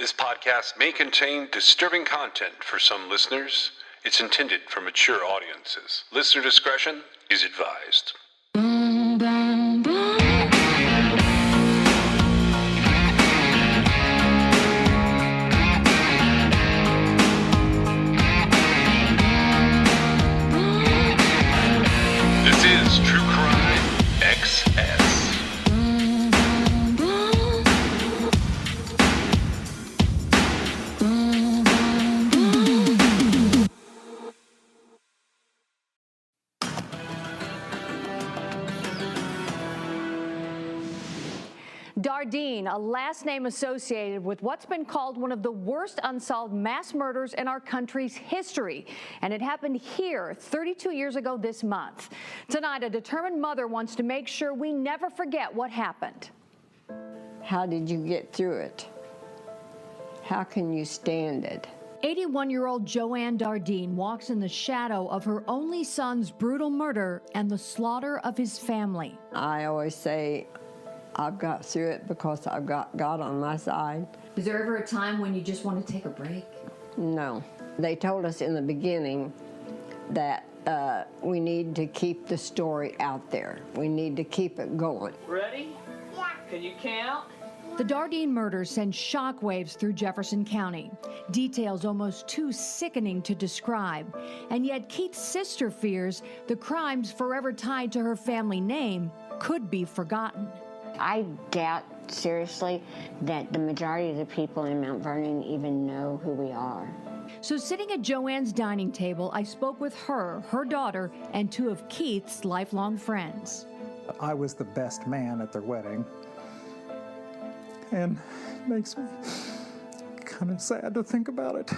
This podcast may contain disturbing content for some listeners. It's intended for mature audiences. Listener discretion is advised. This is True Crime XS. Dardeen, a last name associated with what's been called one of the worst unsolved mass murders in our country's history. And it happened here 32 years ago this month. Tonight, a determined mother wants to make sure we never forget what happened. How did you get through it? How can you stand it? 81-year-old Joanne Dardeen walks in the shadow of her only son's brutal murder and the slaughter of his family. I always say, I've got through it because I've got God on my side. Is there ever a time when you just want to take a break? No. They told us in the beginning that we need to keep the story out there. We need to keep it going. Ready? Yeah. Can you count? The Dardeen murder sends shockwaves through Jefferson County. Details almost too sickening to describe. And yet Keith's sister fears the crimes forever tied to her family name could be forgotten. I doubt seriously that the majority of the people in Mount Vernon even know who we are. So sitting at Joanne's dining table, I spoke with her, her daughter, and two of Keith's lifelong friends. I was the best man at their wedding, and it makes me kind of sad to think about it.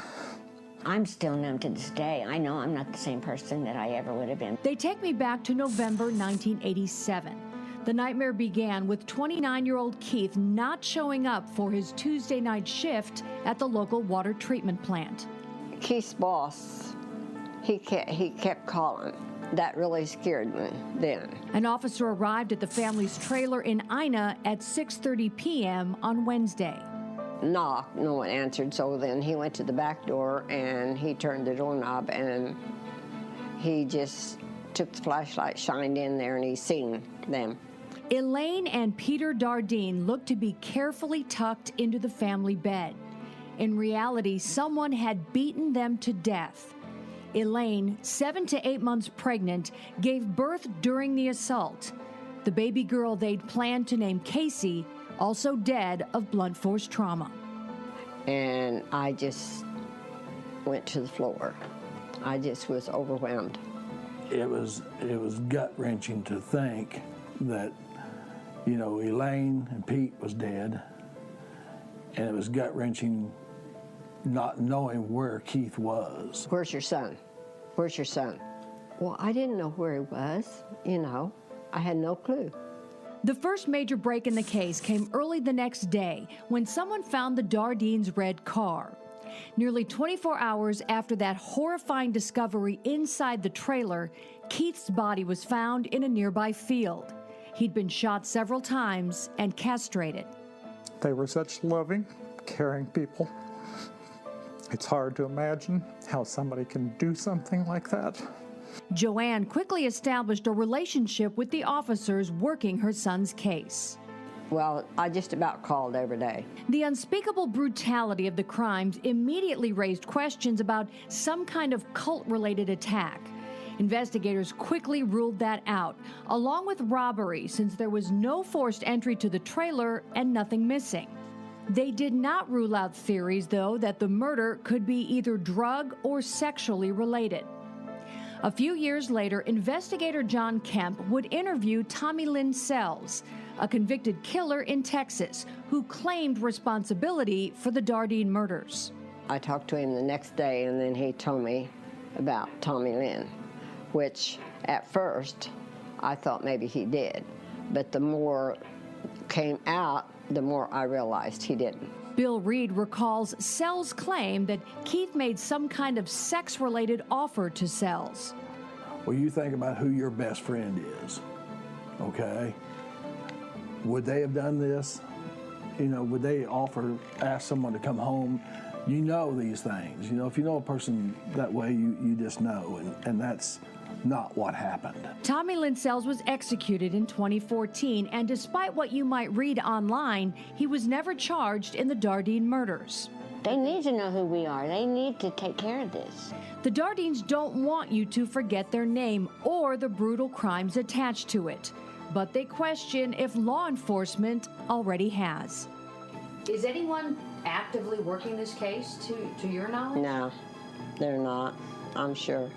I'm still numb to this day. I know I'm not the same person that I ever would have been. They take me back to November 1987. The nightmare began with 29-year-old Keith not showing up for his Tuesday night shift at the local water treatment plant. Keith's boss, he kept calling. That really scared me then. An officer arrived at the family's trailer in Ina at 6:30 p.m. on Wednesday. Knocked, no one answered, so then he went to the back door and he turned the doorknob and he just took the flashlight, shined in there, and he seen them. Elaine and Peter Dardeen looked to be carefully tucked into the family bed. In reality, someone had beaten them to death. Elaine, 7 to 8 months pregnant, gave birth during the assault. The baby girl they'd planned to name Casey, also dead of blunt force trauma. And I just went to the floor. I just was overwhelmed. It was gut-wrenching to think that, you know, Elaine and Pete was dead, and it was gut-wrenching not knowing where Keith was. Where's your son? Where's your son? Well, I didn't know where he was, you know. I had no clue. The first major break in the case came early the next day when someone found the Dardeens' red car. Nearly 24 hours after that horrifying discovery inside the trailer, Keith's body was found in a nearby field. He'd been shot several times and castrated. They were such loving, caring people. It's hard to imagine how somebody can do something like that. Joanne quickly established a relationship with the officers working her son's case. Well, I just about called every day. The unspeakable brutality of the crimes immediately raised questions about some kind of cult-related attack. Investigators quickly ruled that out, along with robbery, since there was no forced entry to the trailer and nothing missing. They did not rule out theories, though, that the murder could be either drug or sexually related. A few years later, investigator John Kemp would interview Tommy Lynn Sells, a convicted killer in Texas who claimed responsibility for the Dardeen murders. I talked to him the next day, and then he told me about Tommy Lynn, which at first I thought maybe he did. But the more came out, the more I realized he didn't. Bill Reed recalls Sells' claim that Keith made some kind of sex-related offer to Sells. Well, you think about who your best friend is, okay? Would they have done this You know, would they ask someone to come home? You know these things. You know, if you know a person that way, you just know, and that's not what happened. Tommy Lynn Sells was executed in 2014, and despite what you might read online, he was never charged in the Dardeen murders. They need to know who we are. They need to take care of this. The Dardeens don't want you to forget their name or the brutal crimes attached to it, but they question if law enforcement already has. Is anyone actively working this case, to your knowledge? No, they're not, I'm sure.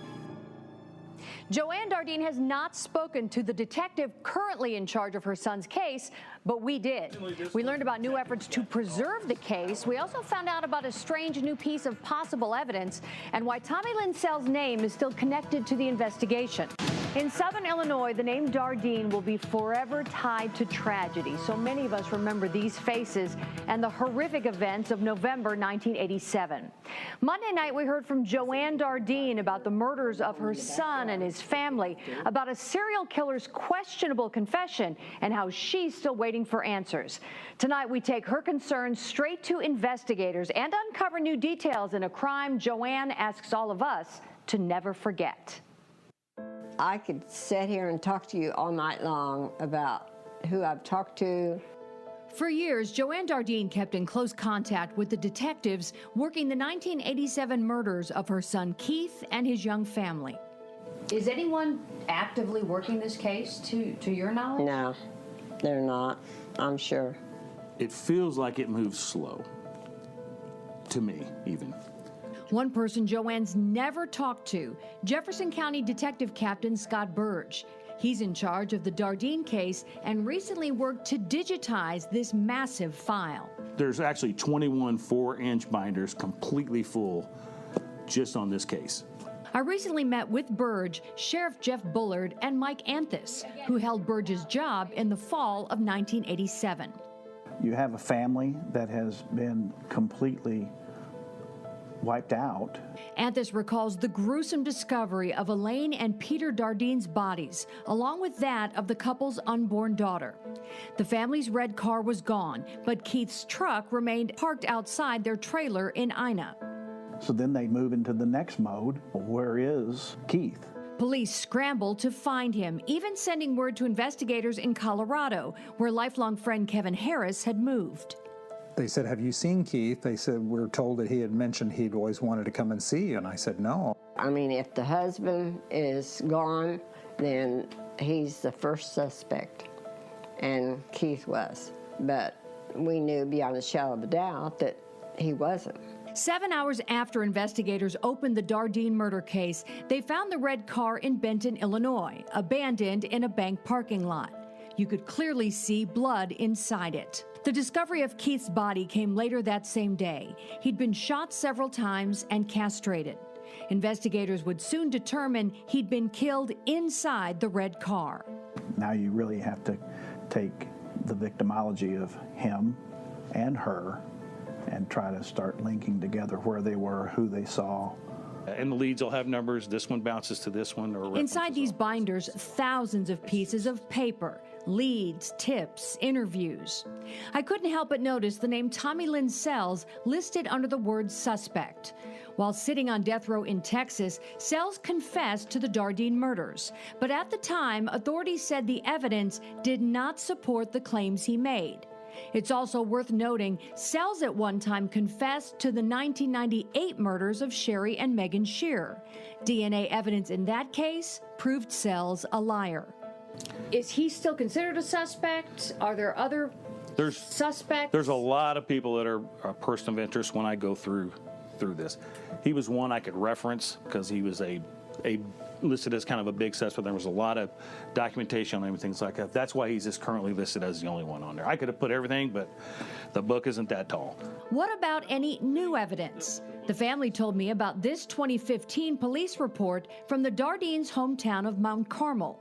Joanne Dardeen has not spoken to the detective currently in charge of her son's case, but we did. We learned about new efforts to preserve the case. We also found out about a strange new piece of possible evidence and why Tommy Lynn Sells' name is still connected to the investigation. In Southern Illinois, the name Dardeen will be forever tied to tragedy. So many of us remember these faces and the horrific events of November 1987. Monday night, we heard from Joanne Dardeen about the murders of her son and his family, about a serial killer's questionable confession, and how she's still waiting for answers. Tonight, we take her concerns straight to investigators and uncover new details in a crime Joanne asks all of us to never forget. I could sit here and talk to you all night long about who I've talked to. For years, Joanne Dardeen kept in close contact with the detectives working the 1987 murders of her son Keith and his young family. Is anyone actively working this case, to your knowledge? No, they're not, I'm sure. It feels like it moves slow, to me, even. One person Joanne's never talked to, Jefferson County Detective Captain Scott Burge. He's in charge of the Dardeen case and recently worked to digitize this massive file. There's actually 21 4-inch binders completely full just on this case. I recently met with Burge, Sheriff Jeff Bullard, and Mike Anthus, who held Burge's job in the fall of 1987. You have a family that has been completely wiped out. Anthus recalls the gruesome discovery of Elaine and Peter Dardeen's bodies, along with that of the couple's unborn daughter. The family's red car was gone, but Keith's truck remained parked outside their trailer in Ina. So then they move into the next mode. Where is Keith? Police scrambled to find him, even sending word to investigators in Colorado, where lifelong friend Kevin Harris had moved. They said, "Have you seen Keith?" They said, "We're told that he had mentioned he'd always wanted to come and see you." And I said, "No." I mean, if the husband is gone, then he's the first suspect, and Keith was. But we knew beyond a shadow of a doubt that he wasn't. 7 hours after investigators opened the Dardeen murder case, they found the red car in Benton, Illinois, abandoned in a bank parking lot. You could clearly see blood inside it. The discovery of Keith's body came later that same day. He'd been shot several times and castrated. Investigators would soon determine he'd been killed inside the red car. Now you really have to take the victimology of him and her and try to start linking together where they were, who they saw. And the leads will have numbers. This one bounces to this one. Or inside these binders, thousands of pieces of paper, leads, tips, interviews. I couldn't help but notice the name Tommy Lynn Sells listed under the word suspect. While sitting on death row in Texas, Sells confessed to the Dardeen murders. But at the time, authorities said the evidence did not support the claims he made. It's also worth noting, Sells at one time confessed to the 1998 murders of Sherry and Megan Shearer. DNA evidence in that case proved Sells a liar. Is he still considered a suspect? Are there other suspects? There's a lot of people that are a person of interest when I go through this. He was one I could reference because he was a listed as kind of a big suspect. There was a lot of documentation on him and things like that. That's why he's just currently listed as the only one on there. I could have put everything, but the book isn't that tall. What about any new evidence? The family told me about this 2015 police report from the Dardeens' hometown of Mount Carmel.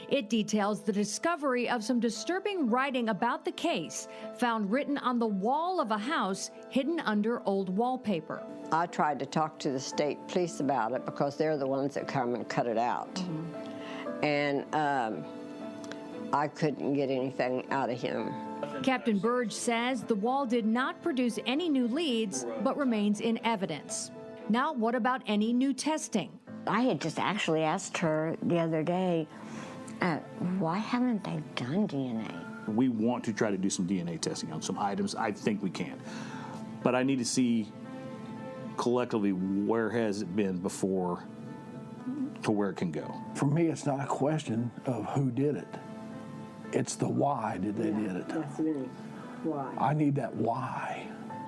It details the discovery of some disturbing writing about the case found written on the wall of a house hidden under old wallpaper. I tried to talk to the state police about it because they're the ones that come and cut it out. Mm-hmm. And I couldn't get anything out of him. Captain Burge says the wall did not produce any new leads, but remains in evidence. Now, what about any new testing? I had just actually asked her the other day, why haven't they done DNA? We want to try to do some DNA testing on some items. I think we can. But I need to see collectively where has it been before to where it can go. For me, it's not a question of who did it. It's the why did they did it. That's me. Why? I need that why.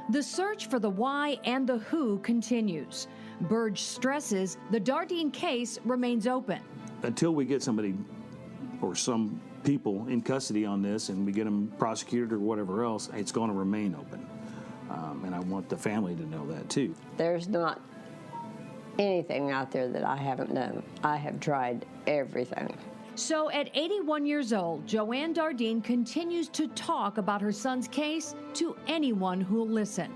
The search for the why and the who continues. Burge stresses the Dardeen case remains open. Until we get somebody or some people in custody on this and we get them prosecuted or whatever else, it's going to remain open. And I want the family to know that too. There's not anything out there that I haven't done. I have tried everything. So at 81 years old, Joanne Dardeen continues to talk about her son's case to anyone who'll listen.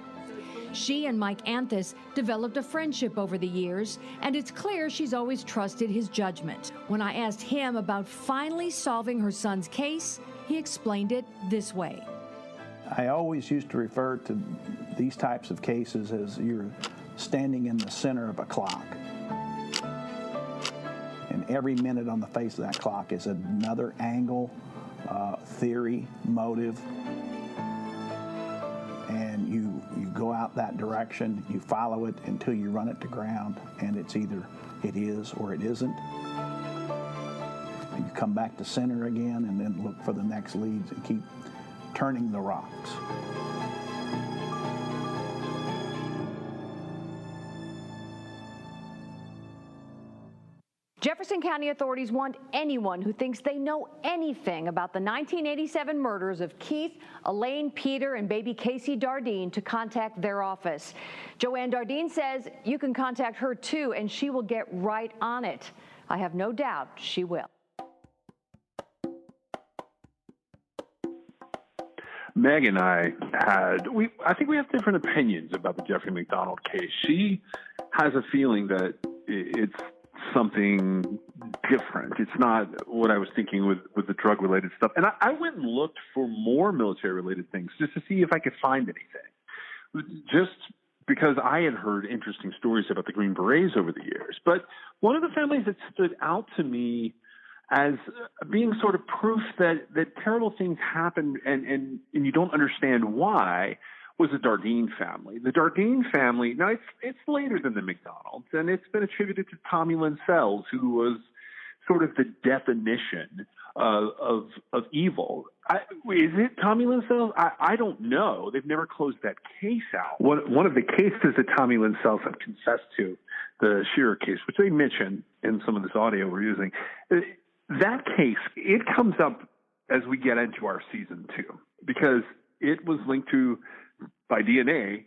She and Mike Anthus developed a friendship over the years, and it's clear she's always trusted his judgment. When I asked him about finally solving her son's case, he explained it this way. I always used to refer to these types of cases as you're standing in the center of a clock. And every minute on the face of that clock is another angle, theory, motive. And you go out that direction, you follow it until you run it to ground, and it's either it is or it isn't. And you come back to center again and then look for the next leads and keep turning the rocks. Jefferson County authorities want anyone who thinks they know anything about the 1987 murders of Keith, Elaine, Peter, and baby Casey Dardeen to contact their office. Joanne Dardeen says you can contact her too, and she will get right on it. I have no doubt she will. Meg and I I think we have different opinions about the Jeffrey McDonald case. She has a feeling that it's something different. It's not what I was thinking with the drug-related stuff. And I went and looked for more military-related things just to see if I could find anything. Just because I had heard interesting stories about the Green Berets over the years. But one of the families that stood out to me as being sort of proof that terrible things happen and you don't understand why was the Dardeen family. The Dardeen family, now it's later than the McDonald's, and it's been attributed to Tommy Lynn Sells, who was sort of the definition of evil. Is it Tommy Lynn Sells? I don't know. They've never closed that case out. One of the cases that Tommy Lynn Sells have confessed to, the Shearer case, which they mention in some of this audio we're using, that case, it comes up as we get into our season 2, because it was linked to, by DNA,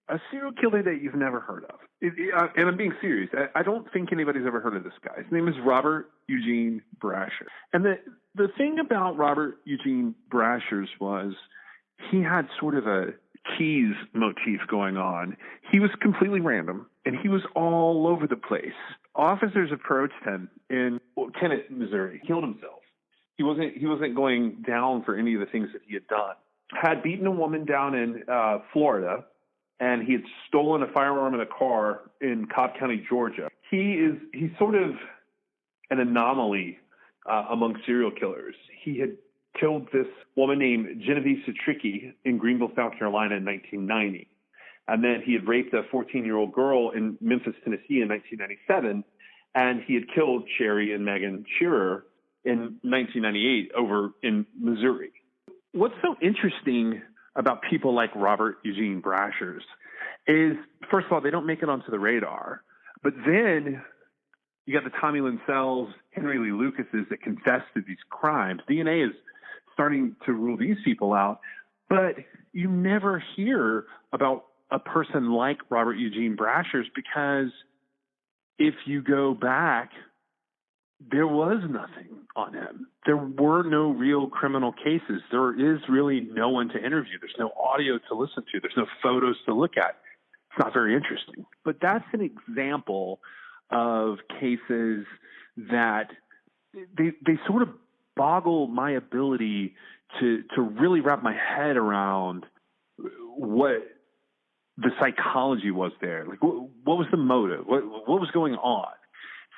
a serial killer that you've never heard of. And I'm being serious. I don't think anybody's ever heard of this guy. His name is Robert Eugene Brashers. And the thing about Robert Eugene Brashers was he had sort of a cheese motif going on. He was completely random, and he was all over the place. Officers approached him in Kennett, Missouri. He killed himself. He wasn't going down for any of the things that he had done. Had beaten a woman down in Florida, and he had stolen a firearm in a car in Cobb County, Georgia. He's sort of an anomaly among serial killers. He had killed this woman named Genevieve Citricki in Greenville, South Carolina in 1990. And then he had raped a 14-year-old girl in Memphis, Tennessee in 1997. And he had killed Sherry and Megan Shearer in 1998 over in Missouri. What's so interesting about people like Robert Eugene Brashers is, first of all, they don't make it onto the radar. But then you got the Tommy Lynn Sells, Henry Lee Lucases that confess to these crimes. DNA is starting to rule these people out. But you never hear about a person like Robert Eugene Brashers, because if you go back, there was nothing on him. There were no real criminal cases. There is really no one to interview. There's no audio to listen to. There's no photos to look at. It's not very interesting. But that's an example of cases that they sort of boggle my ability to really wrap my head around what the psychology was there. Like, what was the motive? What was going on?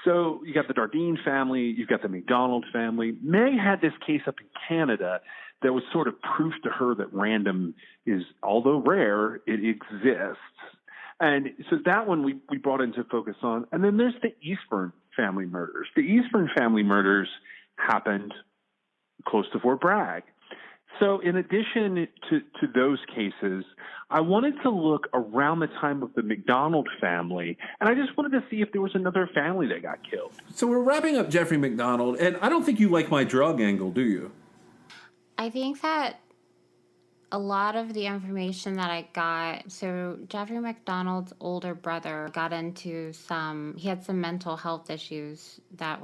So you got the Dardeen family, you've got the McDonald family. Meg had this case up in Canada that was sort of proof to her that random is, although rare, it exists. And so that one we brought into focus on. And then there's the Eastburn family murders. The Eastburn family murders happened close to Fort Bragg. So in addition to those cases, I wanted to look around the time of the McDonald family, and I just wanted to see if there was another family that got killed. So we're wrapping up Jeffrey McDonald, and I don't think you like my drug angle, do you? I think that a lot of the information that I got, so Jeffrey McDonald's older brother got into he had some mental health issues that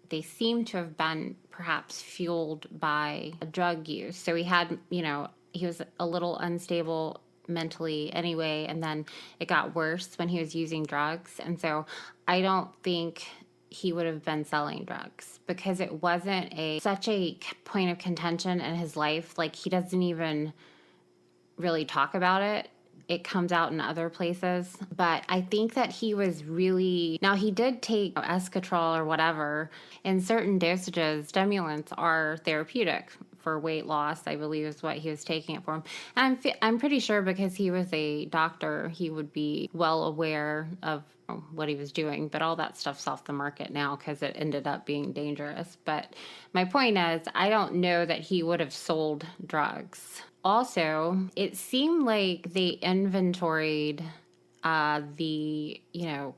they seem to have been perhaps fueled by drug use. So he had, he was a little unstable mentally anyway, and then it got worse when he was using drugs. And so I don't think he would have been selling drugs because it wasn't such a point of contention in his life. Like, he doesn't even really talk about it. It comes out in other places. But I think that he was really... Now, he did take Escatrol or whatever. In certain dosages, stimulants are therapeutic for weight loss, I believe is what he was taking it for. And I'm pretty sure because he was a doctor, he would be well aware of what he was doing. But all that stuff's off the market now because it ended up being dangerous. But my point is, I don't know that he would have sold drugs. Also, it seemed like they inventoried the,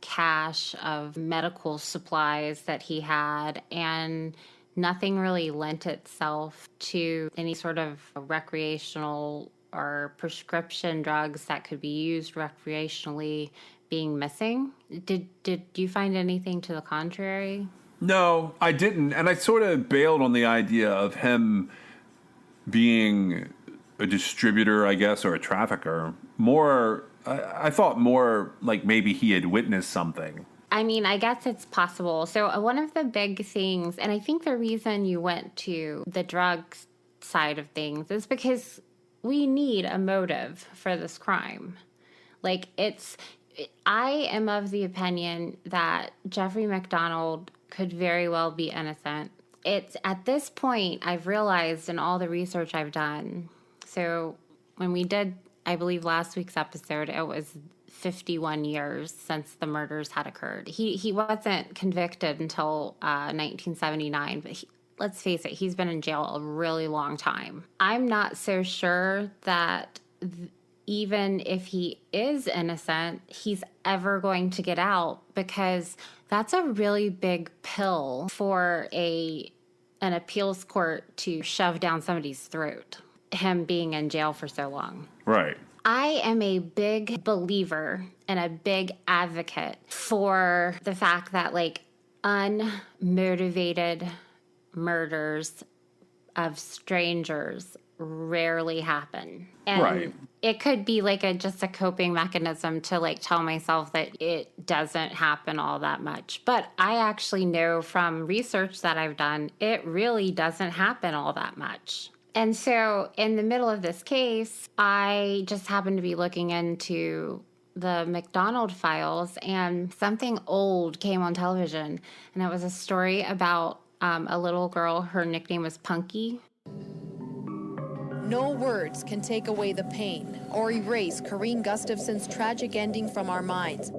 cache of medical supplies that he had, and nothing really lent itself to any sort of recreational or prescription drugs that could be used recreationally being missing. Did you find anything to the contrary? No, I didn't. And I sort of bailed on the idea of him being a distributor, I guess, or a trafficker. I thought more like maybe he had witnessed something. I mean, I guess it's possible. So one of the big things, and I think the reason you went to the drugs side of things is because we need a motive for this crime. Like, I am of the opinion that Jeffrey McDonald could very well be innocent. It's at this point I've realized in all the research I've done. So when we did, I believe, last week's episode, it was 51 years since the murders had occurred. He wasn't convicted until 1979, but let's face it, he's been in jail a really long time. I'm not so sure that even if he is innocent, he's ever going to get out, because that's a really big pill for an appeals court to shove down somebody's throat, him being in jail for so long. Right. I am a big believer and a big advocate for the fact that, like, unmotivated murders of strangers rarely happen. And right. It could be like just a coping mechanism to, like, tell myself that it doesn't happen all that much. But I actually know from research that I've done, it really doesn't happen all that much. And so in the middle of this case, I just happened to be looking into the McDonald files, and something old came on television. And it was a story about a little girl. Her nickname was Punky. No words can take away the pain or erase Corrine Gustafson's tragic ending from our minds.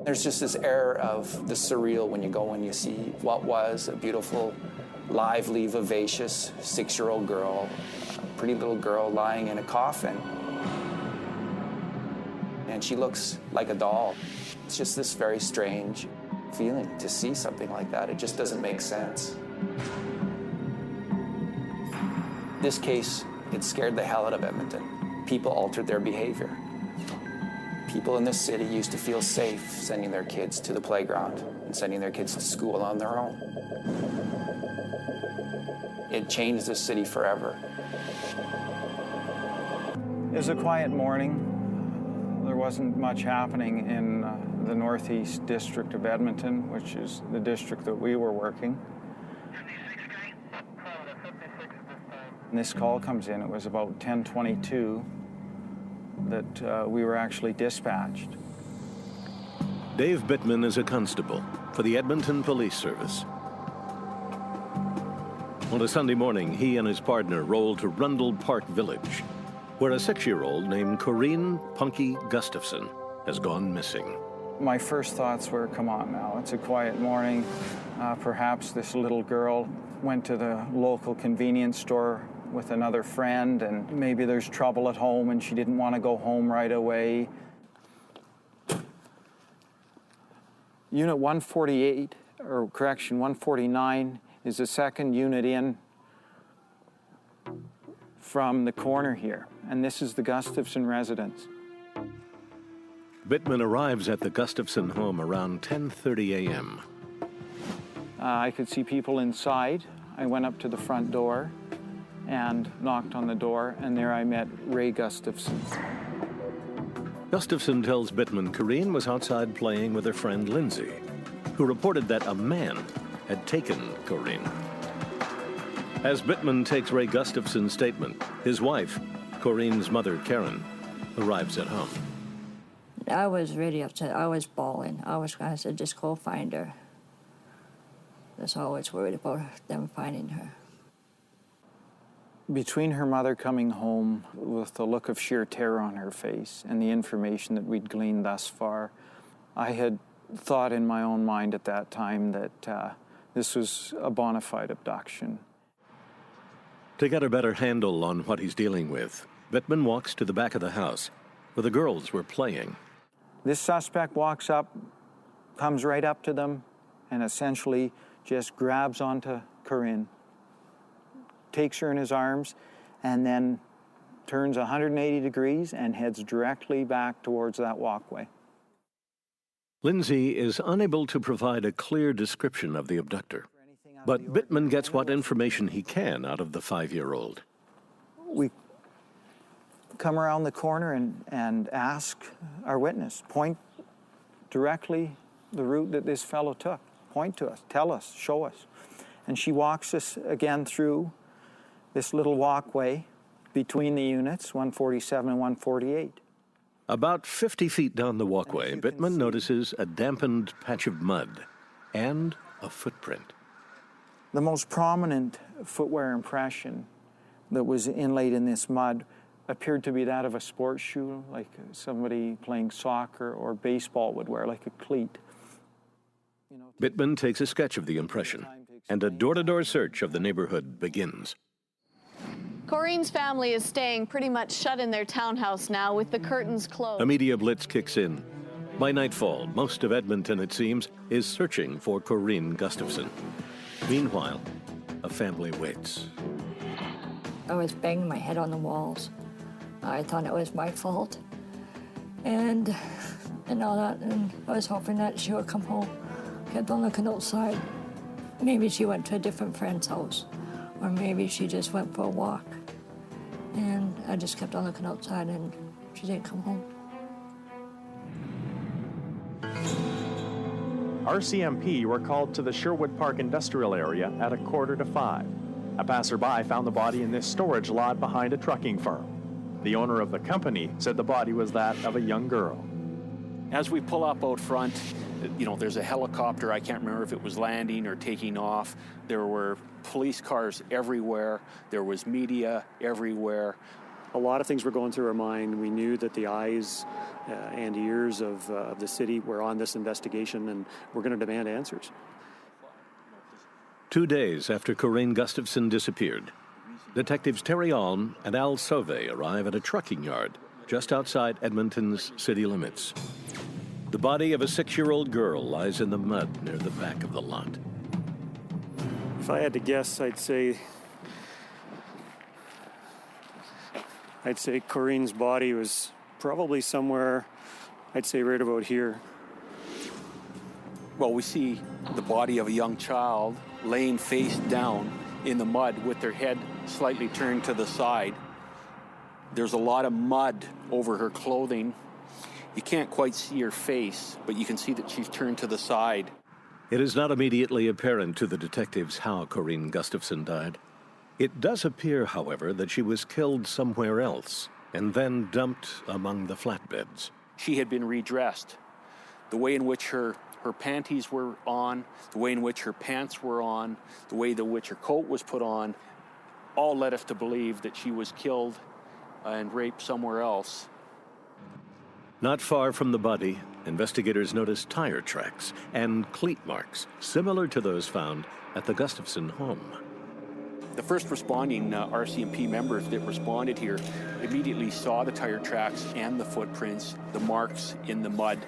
There's just this air of the surreal when you go and you see what was a beautiful, lively, vivacious 6-year-old girl, a pretty little girl lying in a coffin. And she looks like a doll. It's just this very strange feeling to see something like that. It just doesn't make sense. This case, it scared the hell out of Edmonton. People altered their behavior. People in this city used to feel safe sending their kids to the playground and sending their kids to school on their own. It changed the city forever. It was a quiet morning. There wasn't much happening in the northeast district of Edmonton, which is the district that we were working. And this call comes in, it was about 10:22 that we were actually dispatched. Dave Bittman is a constable for the Edmonton Police Service. On a Sunday morning, he and his partner rolled to Rundle Park Village, where a 6-year-old named Corrine Punky Gustafson has gone missing. My first thoughts were, come on now, it's a quiet morning. Perhaps this little girl went to the local convenience store with another friend, and maybe there's trouble at home and she didn't want to go home right away. Unit 148, or correction, 149, is the second unit in from the corner here, and this is the Gustafson residence. Bittman arrives at the Gustafson home around 10:30 a.m. I could see people inside. I went up to the front door and knocked on the door, and there I met Ray Gustafson. Gustafson tells Bittman Corrine was outside playing with her friend Lindsay, who reported that a man had taken Corrine. As Bittman takes Ray Gustafson's statement, his wife, Corrine's mother, Karen, arrives at home. I was really upset. I was bawling. I said, just go find her. That's always worried about them finding her. Between her mother coming home with the look of sheer terror on her face and the information that we'd gleaned thus far, I had thought in my own mind at that time that this was a bona fide abduction. To get a better handle on what he's dealing with, Bittman walks to the back of the house where the girls were playing. This suspect walks up, comes right up to them, and essentially just grabs onto Corrine, takes her in his arms, and then turns 180 degrees and heads directly back towards that walkway. Lindsay is unable to provide a clear description of the abductor, but Bittman gets what information he can out of the 5-year-old. We come around the corner and ask our witness, point directly the route that this fellow took. Point to us, tell us, show us. And she walks us again through this little walkway between the units, 147 and 148. About 50 feet down the walkway, Bittman notices a dampened patch of mud and a footprint. The most prominent footwear impression that was inlaid in this mud appeared to be that of a sports shoe, like somebody playing soccer or baseball would wear, like a cleat. Bittman takes a sketch of the impression, and a door-to-door search of the neighborhood begins. Corrine's family is staying pretty much shut in their townhouse now with the curtains closed. A media blitz kicks in. By nightfall, most of Edmonton, it seems, is searching for Corrine Gustafson. Meanwhile, a family waits. I was banging my head on the walls. I thought it was my fault. And all that, and I was hoping that she would come home. Kept on looking outside. Maybe she went to a different friend's house, or maybe she just went for a walk. And I just kept on looking outside, and she didn't come home. RCMP were called to the Sherwood Park industrial area at 4:45. A passerby found the body in this storage lot behind a trucking firm. The owner of the company said the body was that of a young girl. As we pull up out front, there's a helicopter. I can't remember if it was landing or taking off. There were police cars everywhere. There was media everywhere. A lot of things were going through our mind. We knew that the eyes and ears of the city were on this investigation, and we're going to demand answers. 2 days after Corrine Gustafson disappeared, Detectives Terry Alm and Al Sauvé arrive at a trucking yard just outside Edmonton's city limits. The body of a 6-year-old girl lies in the mud near the back of the lot. If I had to guess, I'd say Corrine's body was probably somewhere, I'd say right about here. Well, we see the body of a young child laying face down in the mud with their head slightly turned to the side. There's a lot of mud over her clothing. You can't quite see her face, but you can see that she's turned to the side. It is not immediately apparent to the detectives how Corrine Gustafson died. It does appear, however, that she was killed somewhere else and then dumped among the flatbeds. She had been redressed. The way in which her panties were on, the way in which her pants were on, the way in which her coat was put on, all led us to believe that she was killed and raped somewhere else. Not far from the body, investigators noticed tire tracks and cleat marks similar to those found at the Gustafson home. The first responding RCMP members that responded here immediately saw the tire tracks and the footprints, the marks in the mud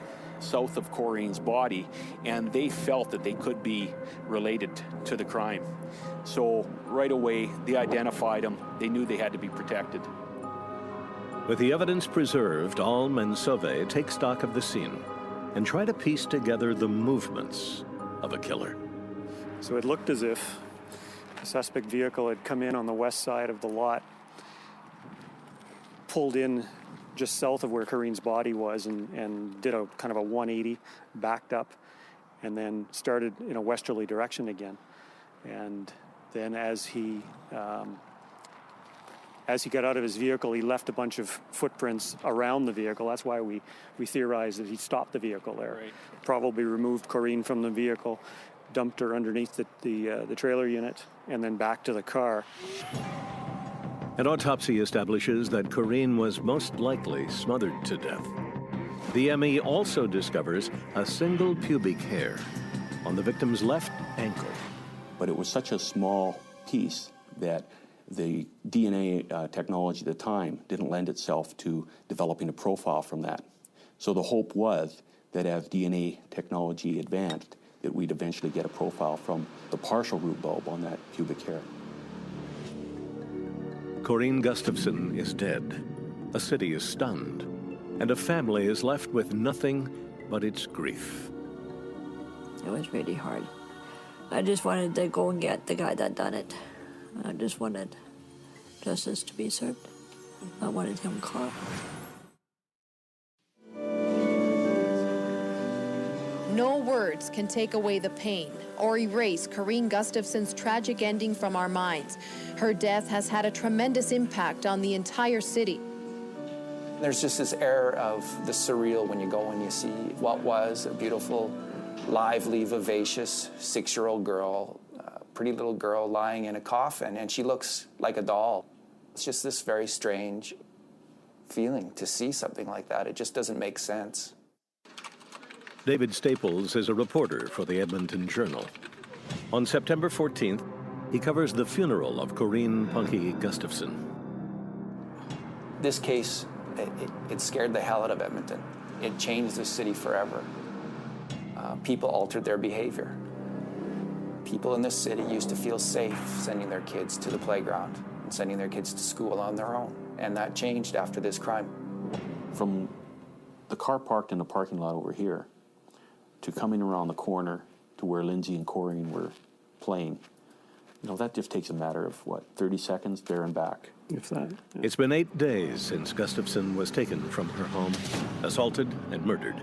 south of Corinne's body, and they felt that they could be related to the crime. So right away, they identified them. They knew they had to be protected. With the evidence preserved, Alm and Sauvé take stock of the scene and try to piece together the movements of a killer. So it looked as if the suspect vehicle had come in on the west side of the lot, pulled in just south of where Corinne's body was, and did a kind of a 180, backed up, and then started in a westerly direction again. And then as he got out of his vehicle, he left a bunch of footprints around the vehicle. That's why we theorized that he stopped the vehicle there. Right. Probably removed Corinne from the vehicle, dumped her underneath the trailer unit, and then back to the car. An autopsy establishes that Corinne was most likely smothered to death. The ME also discovers a single pubic hair on the victim's left ankle. But it was such a small piece that the DNA technology at the time didn't lend itself to developing a profile from that. So the hope was that as DNA technology advanced, that we'd eventually get a profile from the partial root bulb on that pubic hair. Corinne Gustafson is dead. A city is stunned, and a family is left with nothing but its grief. It was really hard. I just wanted to go and get the guy that done it. I just wanted justice to be served. I wanted him caught. No words can take away the pain or erase Corinne Gustafson's tragic ending from our minds. Her death has had a tremendous impact on the entire city. There's just this air of the surreal when you go and you see what was a beautiful, lively, vivacious 6-year-old girl, pretty little girl lying in a coffin, and she looks like a doll. It's just this very strange feeling to see something like that. It just doesn't make sense. David Staples is a reporter for the Edmonton Journal. On September 14th, he covers the funeral of Corinne Punky Gustafson. This case, it scared the hell out of Edmonton. It changed the city forever. People altered their behavior. People in this city used to feel safe sending their kids to the playground and sending their kids to school on their own. And that changed after this crime. From the car parked in the parking lot over here to coming around the corner to where Lindsay and Corinne were playing, that just takes a matter of, 30 seconds there and back. If that. Yeah. It's been 8 days since Gustafson was taken from her home, assaulted and murdered.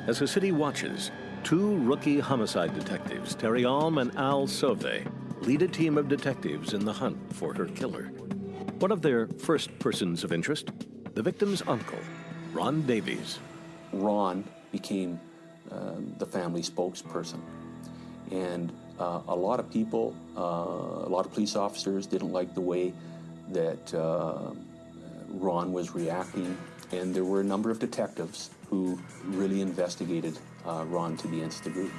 As the city watches, 2 rookie homicide detectives, Terry Alm and Al Sauvé, lead a team of detectives in the hunt for her killer. One of their first persons of interest, the victim's uncle, Ron Davies. Ron became the family spokesperson. And a lot of people, a lot of police officers didn't like the way that Ron was reacting. And there were a number of detectives who really investigated Ron to the nth degree.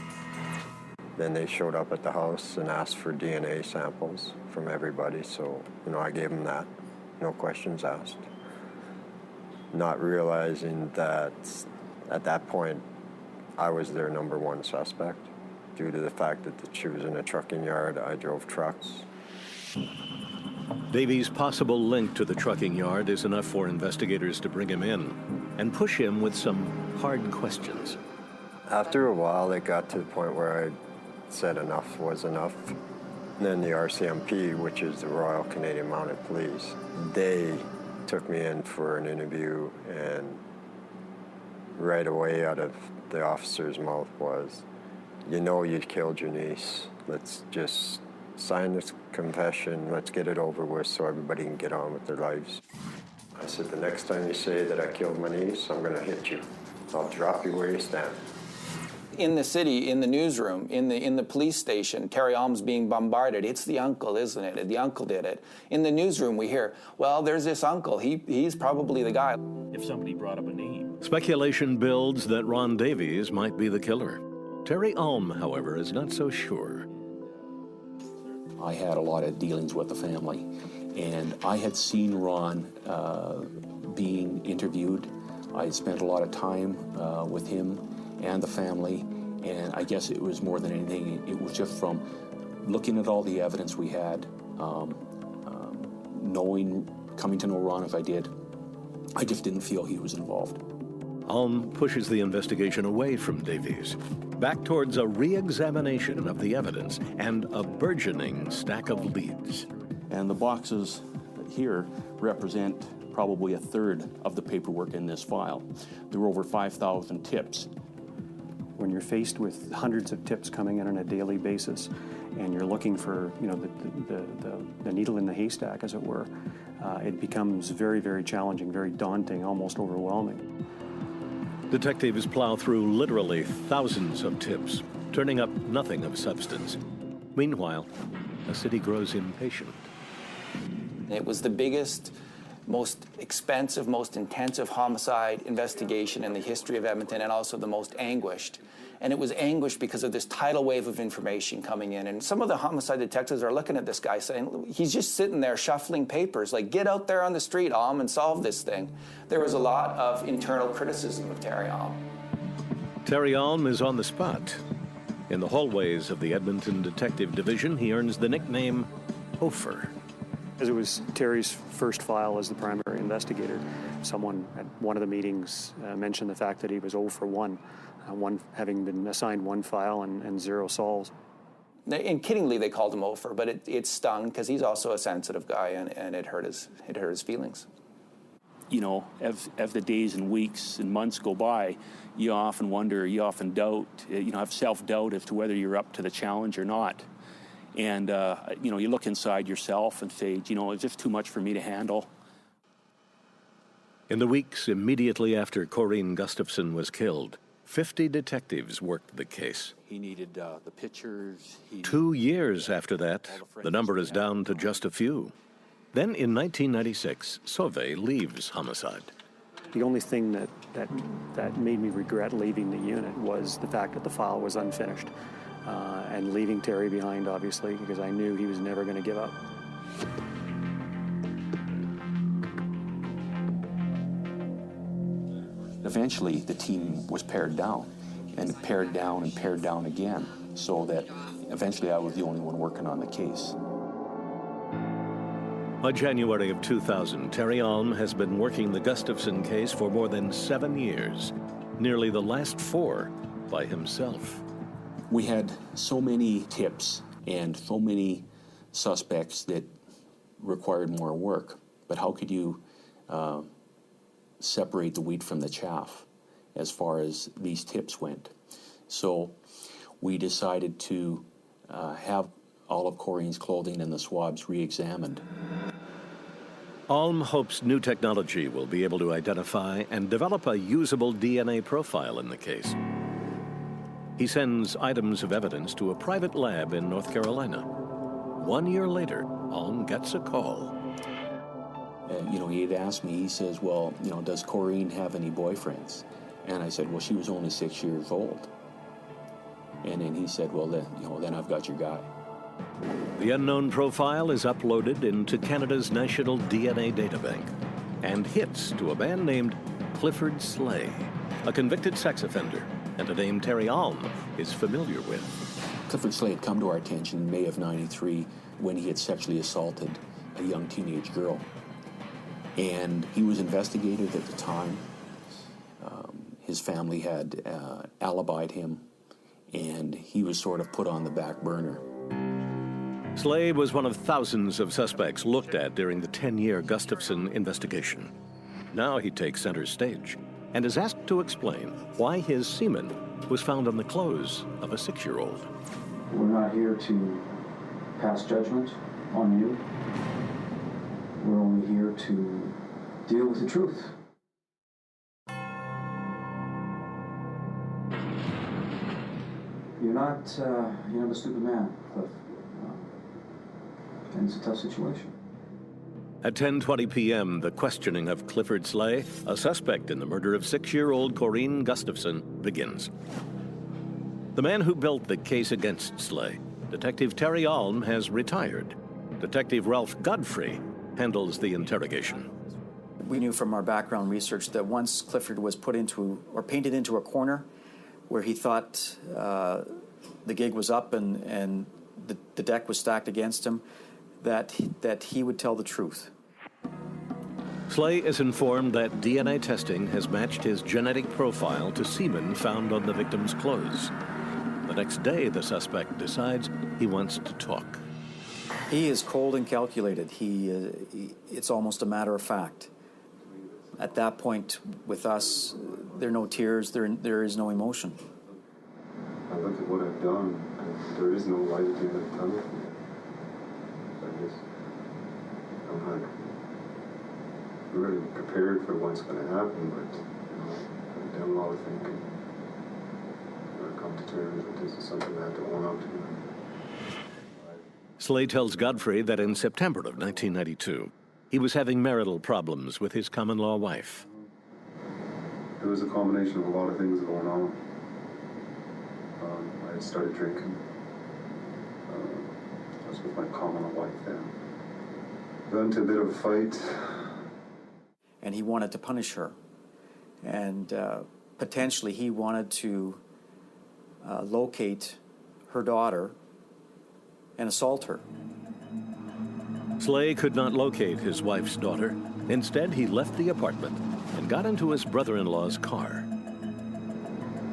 Then they showed up at the house and asked for DNA samples from everybody. So, I gave them that. No questions asked. Not realizing that at that point, I was their number one suspect. Due to the fact that she was in a trucking yard, I drove trucks. Davies' possible link to the trucking yard is enough for investigators to bring him in and push him with some hard questions. After a while, it got to the point where I said enough was enough. And then the RCMP, which is the Royal Canadian Mounted Police, they took me in for an interview, and right away out of the officer's mouth was, you killed your niece. Let's just sign this confession, let's get it over with so everybody can get on with their lives. I said, the next time you say that I killed my niece, I'm going to hit you. I'll drop you where you stand. In the city, in the newsroom, in the police station, Terry Alm's being bombarded. It's the uncle, isn't it? The uncle did it. In the newsroom, we hear, well, there's this uncle. He's probably the guy. If somebody brought up a name. Speculation builds that Ron Davies might be the killer. Terry Alm, however, is not so sure. I had a lot of dealings with the family, and I had seen Ron being interviewed. I had spent a lot of time with him and the family, and I guess it was more than anything, it was just from looking at all the evidence we had, coming to know Ron as I did, I just didn't feel he was involved. Alm pushes the investigation away from Davies, back towards a re-examination of the evidence and a burgeoning stack of leads. And the boxes here represent probably a third of the paperwork in this file. There were over 5,000 tips. When you're faced with hundreds of tips coming in on a daily basis, and you're looking for, the needle in the haystack, as it were, it becomes very, very challenging, very daunting, almost overwhelming. Detectives plow through literally thousands of tips, turning up nothing of substance. Meanwhile, the city grows impatient. It was the biggest, most expensive, most intensive homicide investigation in the history of Edmonton, and also the most anguished. And it was anguished because of this tidal wave of information coming in. And some of the homicide detectives are looking at this guy saying, he's just sitting there shuffling papers, like, get out there on the street, Alm, and solve this thing. There was a lot of internal criticism of Terry Alm. Terry Alm is on the spot. In the hallways of the Edmonton Detective Division, he earns the nickname Ofer. As it was Terry's first file as the primary investigator, someone at one of the meetings mentioned the fact that he was 0 for 1, having been assigned one file and 0 solves. And kiddingly, they called him Ofer, but it stung because he's also a sensitive guy, and it hurt his feelings. You know, as the days and weeks and months go by, you often wonder, you often doubt, have self-doubt as to whether you're up to the challenge or not. And, you look inside yourself and say, is this too much for me to handle? In the weeks immediately after Corrine Gustafson was killed, 50 detectives worked the case. He needed the pictures. 2 years after that, the number is down to just a few. Then in 1996, Sauvé leaves homicide. The only thing that made me regret leaving the unit was the fact that the file was unfinished. And leaving Terry behind, obviously, because I knew he was never going to give up. Eventually, the team was pared down, and pared down and pared down again, so that eventually I was the only one working on the case. By January of 2000, Terry Alm has been working the Gustafson case for more than 7 years, nearly the last 4 by himself. We had so many tips and so many suspects that required more work, but how could you separate the wheat from the chaff as far as these tips went? So we decided to have all of Corrine's clothing and the swabs re-examined. Alm hopes new technology will be able to identify and develop a usable DNA profile in the case. He sends items of evidence to a private lab in North Carolina. 1 year later, Alm gets a call. He had asked me, he says, well, does Corrine have any boyfriends? And I said, well, she was only 6 years old. And then he said, well, then I've got your guy. The unknown profile is uploaded into Canada's National DNA Databank and hits to a man named Clifford Slay, a convicted sex offender, and a name Terry Alm is familiar with. Clifford Slay had come to our attention in May of '93 when he had sexually assaulted a young teenage girl. And he was investigated at the time. His family had alibied him, and he was sort of put on the back burner. Slay was one of thousands of suspects looked at during the 10-year Gustafson investigation. Now he takes center stage and is asked to explain why his semen was found on the clothes of a 6-year-old. We're not here to pass judgment on you. We're only here to deal with the truth. You're not a stupid man, Cliff. And it's a tough situation. At 10:20 p.m., the questioning of Clifford Slay, a suspect in the murder of 6-year-old Corrine Gustafson, begins. The man who built the case against Slay, Detective Terry Alm, has retired. Detective Ralph Godfrey handles the interrogation. We knew from our background research that once Clifford was put into or painted into a corner where he thought the gig was up and the deck was stacked against him, that he would tell the truth. Slay is informed that DNA testing has matched his genetic profile to semen found on the victim's clothes. The next day, the suspect decides he wants to talk. He is cold and calculated. It's almost a matter of fact. At that point, with us, there are no tears, there is no emotion. I look at what I've done, and there is no light at the end of the tunnel. I'm not really prepared for what's going to happen, but I've done a lot of thinking. I've come to terms that this is something I have to own up to. Slay tells Godfrey that in September of 1992, he was having marital problems with his common-law wife. It was a combination of a lot of things going on. I had started drinking. I was with my common-law wife then. Got into a bit of a fight. And he wanted to punish her. And potentially he wanted to locate her daughter and assault her. Slay could not locate his wife's daughter. Instead, he left the apartment and got into his brother-in-law's car.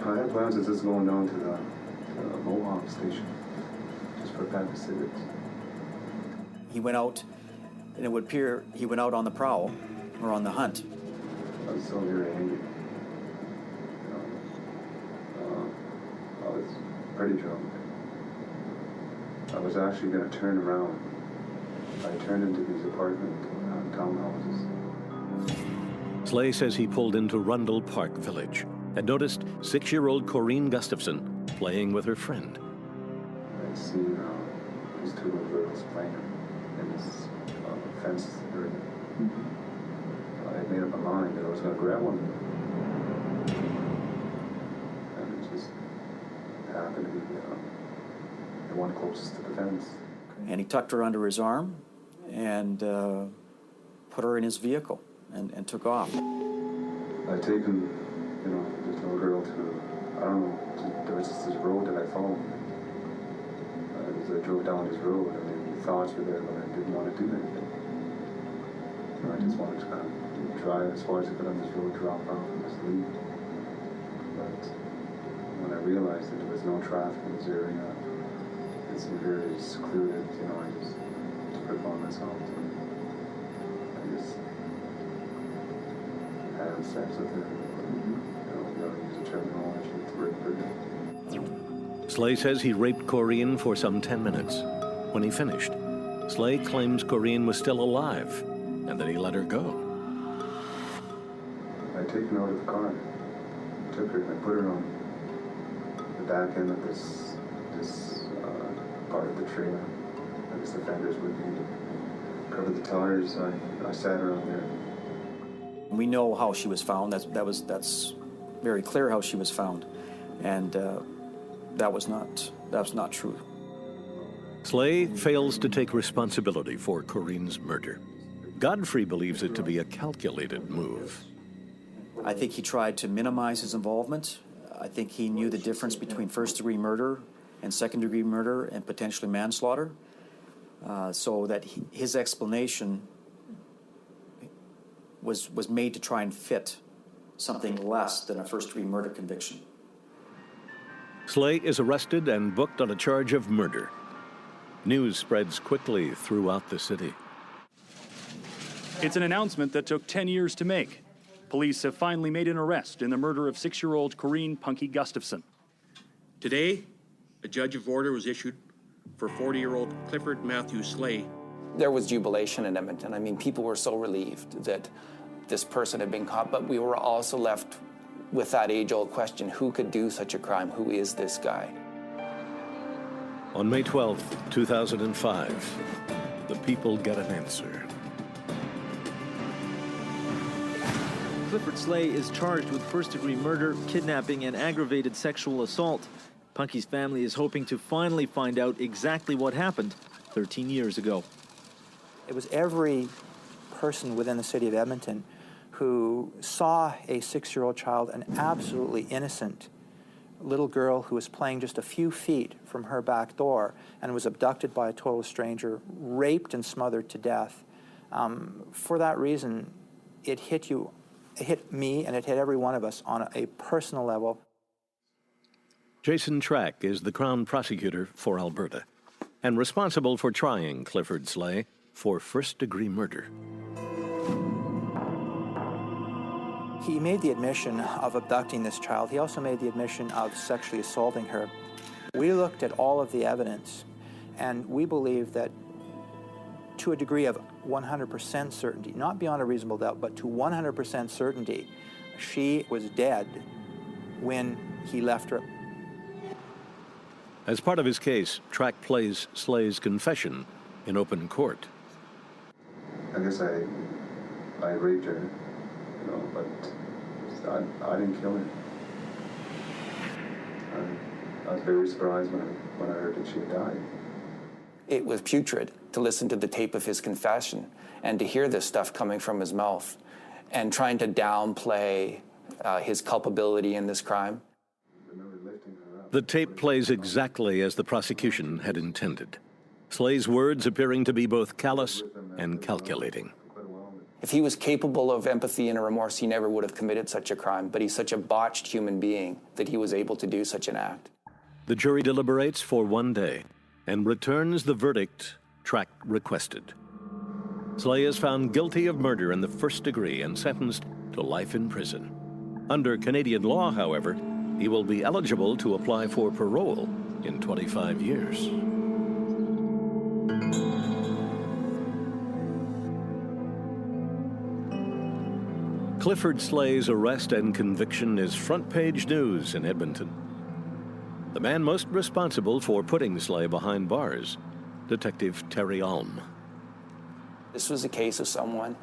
I had plans of just going down to the Mohawk station, just for a pack of cigarettes. He went out, and it would appear he went out on the prowl, or on the hunt. I was so very angry. I was pretty drunk. I was actually going to turn around. I turned into these apartment townhouses. Slay says he pulled into Rundle Park Village and noticed 6-year-old Corrine Gustafson playing with her friend. I'd seen these two little girls playing in this fence area. I had made up my mind that I was going to grab one of them. And it just happened to be the one closest to the fence. And he tucked her under his arm and put her in his vehicle and took off. I'd taken, this little girl to, I don't know, there was just this road that I followed. As I drove down this road, the thoughts were there, but I didn't want to do anything. I just wanted to kind of drive as far as I could on this road, drop off, and just leave. But when I realized that there was no traffic in this area, it's very secluded, I just took it upon myself to, I just had sex with her. Use the terminology to rape her. Slay says he raped Corrine for some 10 minutes. When he finished, Slay claims Corrine was still alive and that he let her go. I'd taken her out of the car, took her, and I put her on the back end of this part of the trailer. I guess the fenders would be. Covered the tires. I sat her on there. We know how she was found. That's very clear how she was found, and that was not true. Slay fails to take responsibility for Corrine's murder. Godfrey believes it to be a calculated move. I think he tried to minimize his involvement. I think he knew the difference between first-degree murder and second-degree murder and potentially manslaughter, so that his explanation was made to try and fit something less than a first-degree murder conviction. Slay is arrested and booked on a charge of murder. News spreads quickly throughout the city. It's an announcement that took 10 years to make. Police have finally made an arrest in the murder of 6-year-old Corrine Punky Gustafson. Today, a judge of order was issued for 40-year-old Clifford Matthew Slay. There was jubilation in Edmonton. I mean, people were so relieved that this person had been caught, but we were also left with that age-old question, who could do such a crime? Who is this guy? On May 12, 2005, the people get an answer. Clifford Slay is charged with first-degree murder, kidnapping, and aggravated sexual assault. Punky's family is hoping to finally find out exactly what happened 13 years ago. It was every person within the city of Edmonton who saw a 6-year-old child, an absolutely innocent little girl who was playing just a few feet from her back door and was abducted by a total stranger, raped and smothered to death. For that reason, it hit me and it hit every one of us on a personal level. Jason Track is the Crown Prosecutor for Alberta and responsible for trying Clifford Slay for first-degree murder. He made the admission of abducting this child. He also made the admission of sexually assaulting her. We looked at all of the evidence, and we believe that to a degree of 100% certainty, not beyond a reasonable doubt, but to 100% certainty, she was dead when he left her. As part of his case, Track plays Slay's confession in open court. I guess I raped her, but I didn't kill her. I was very surprised when I heard that she had died. It was putrid to listen to the tape of his confession and to hear this stuff coming from his mouth and trying to downplay his culpability in this crime. The tape plays exactly as the prosecution had intended. Slay's words appearing to be both callous and calculating. If he was capable of empathy and remorse, he never would have committed such a crime, but he's such a botched human being that he was able to do such an act. The jury deliberates for 1 day and returns the verdict Track requested. Slay is found guilty of murder in the first degree and sentenced to life in prison. Under Canadian law, however, he will be eligible to apply for parole in 25 years. Clifford Slay's arrest and conviction is front-page news in Edmonton. The man most responsible for putting Slay behind bars, Detective Terry Alm. This was a case of someone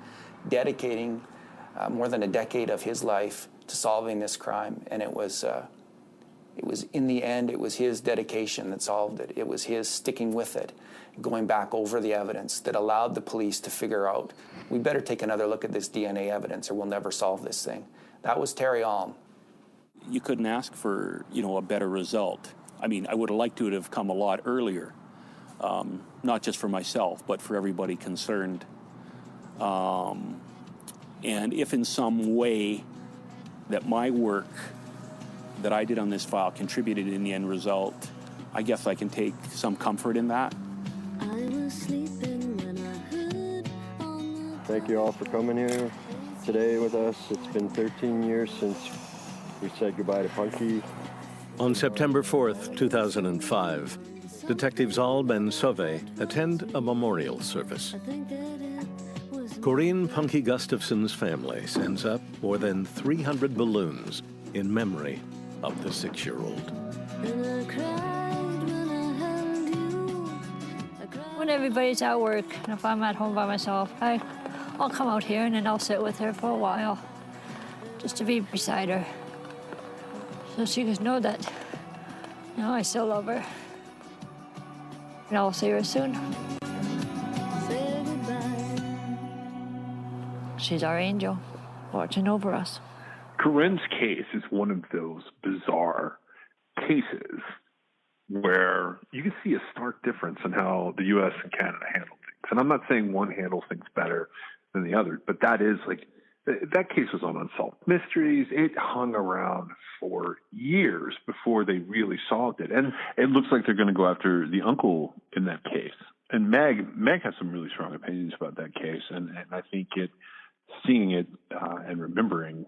dedicating more than a decade of his life to solving this crime, and it was in the end, it was his dedication that solved it. It was his sticking with it, going back over the evidence that allowed the police to figure out, we better take another look at this DNA evidence or we'll never solve this thing. That was Terry Alm. You couldn't ask for, a better result. I mean, I would have liked to have come a lot earlier, not just for myself, but for everybody concerned. And if in some way that my work that I did on this file contributed in the end result, I guess I can take some comfort in that. Thank you all for coming here today with us. It's been 13 years since we said goodbye to Punky. On September 4th, 2005, Detectives Alb and Sauvé attend a memorial service. Corinne Punky Gustafson's family sends up more than 300 balloons in memory of the 6-year-old. When everybody's at work, and if I'm at home by myself, I'll come out here and then I'll sit with her for a while, just to be beside her, so she can know that, I still love her. And I'll see her soon. She's our angel, watching over us. Corinne's case is one of those bizarre cases where you can see a stark difference in how the U.S. and Canada handle things. And I'm not saying one handles things better than the other, but that is that case was on Unsolved Mysteries. It hung around for years before they really solved it. And it looks like they're going to go after the uncle in that case. And Meg has some really strong opinions about that case. And I think seeing it and remembering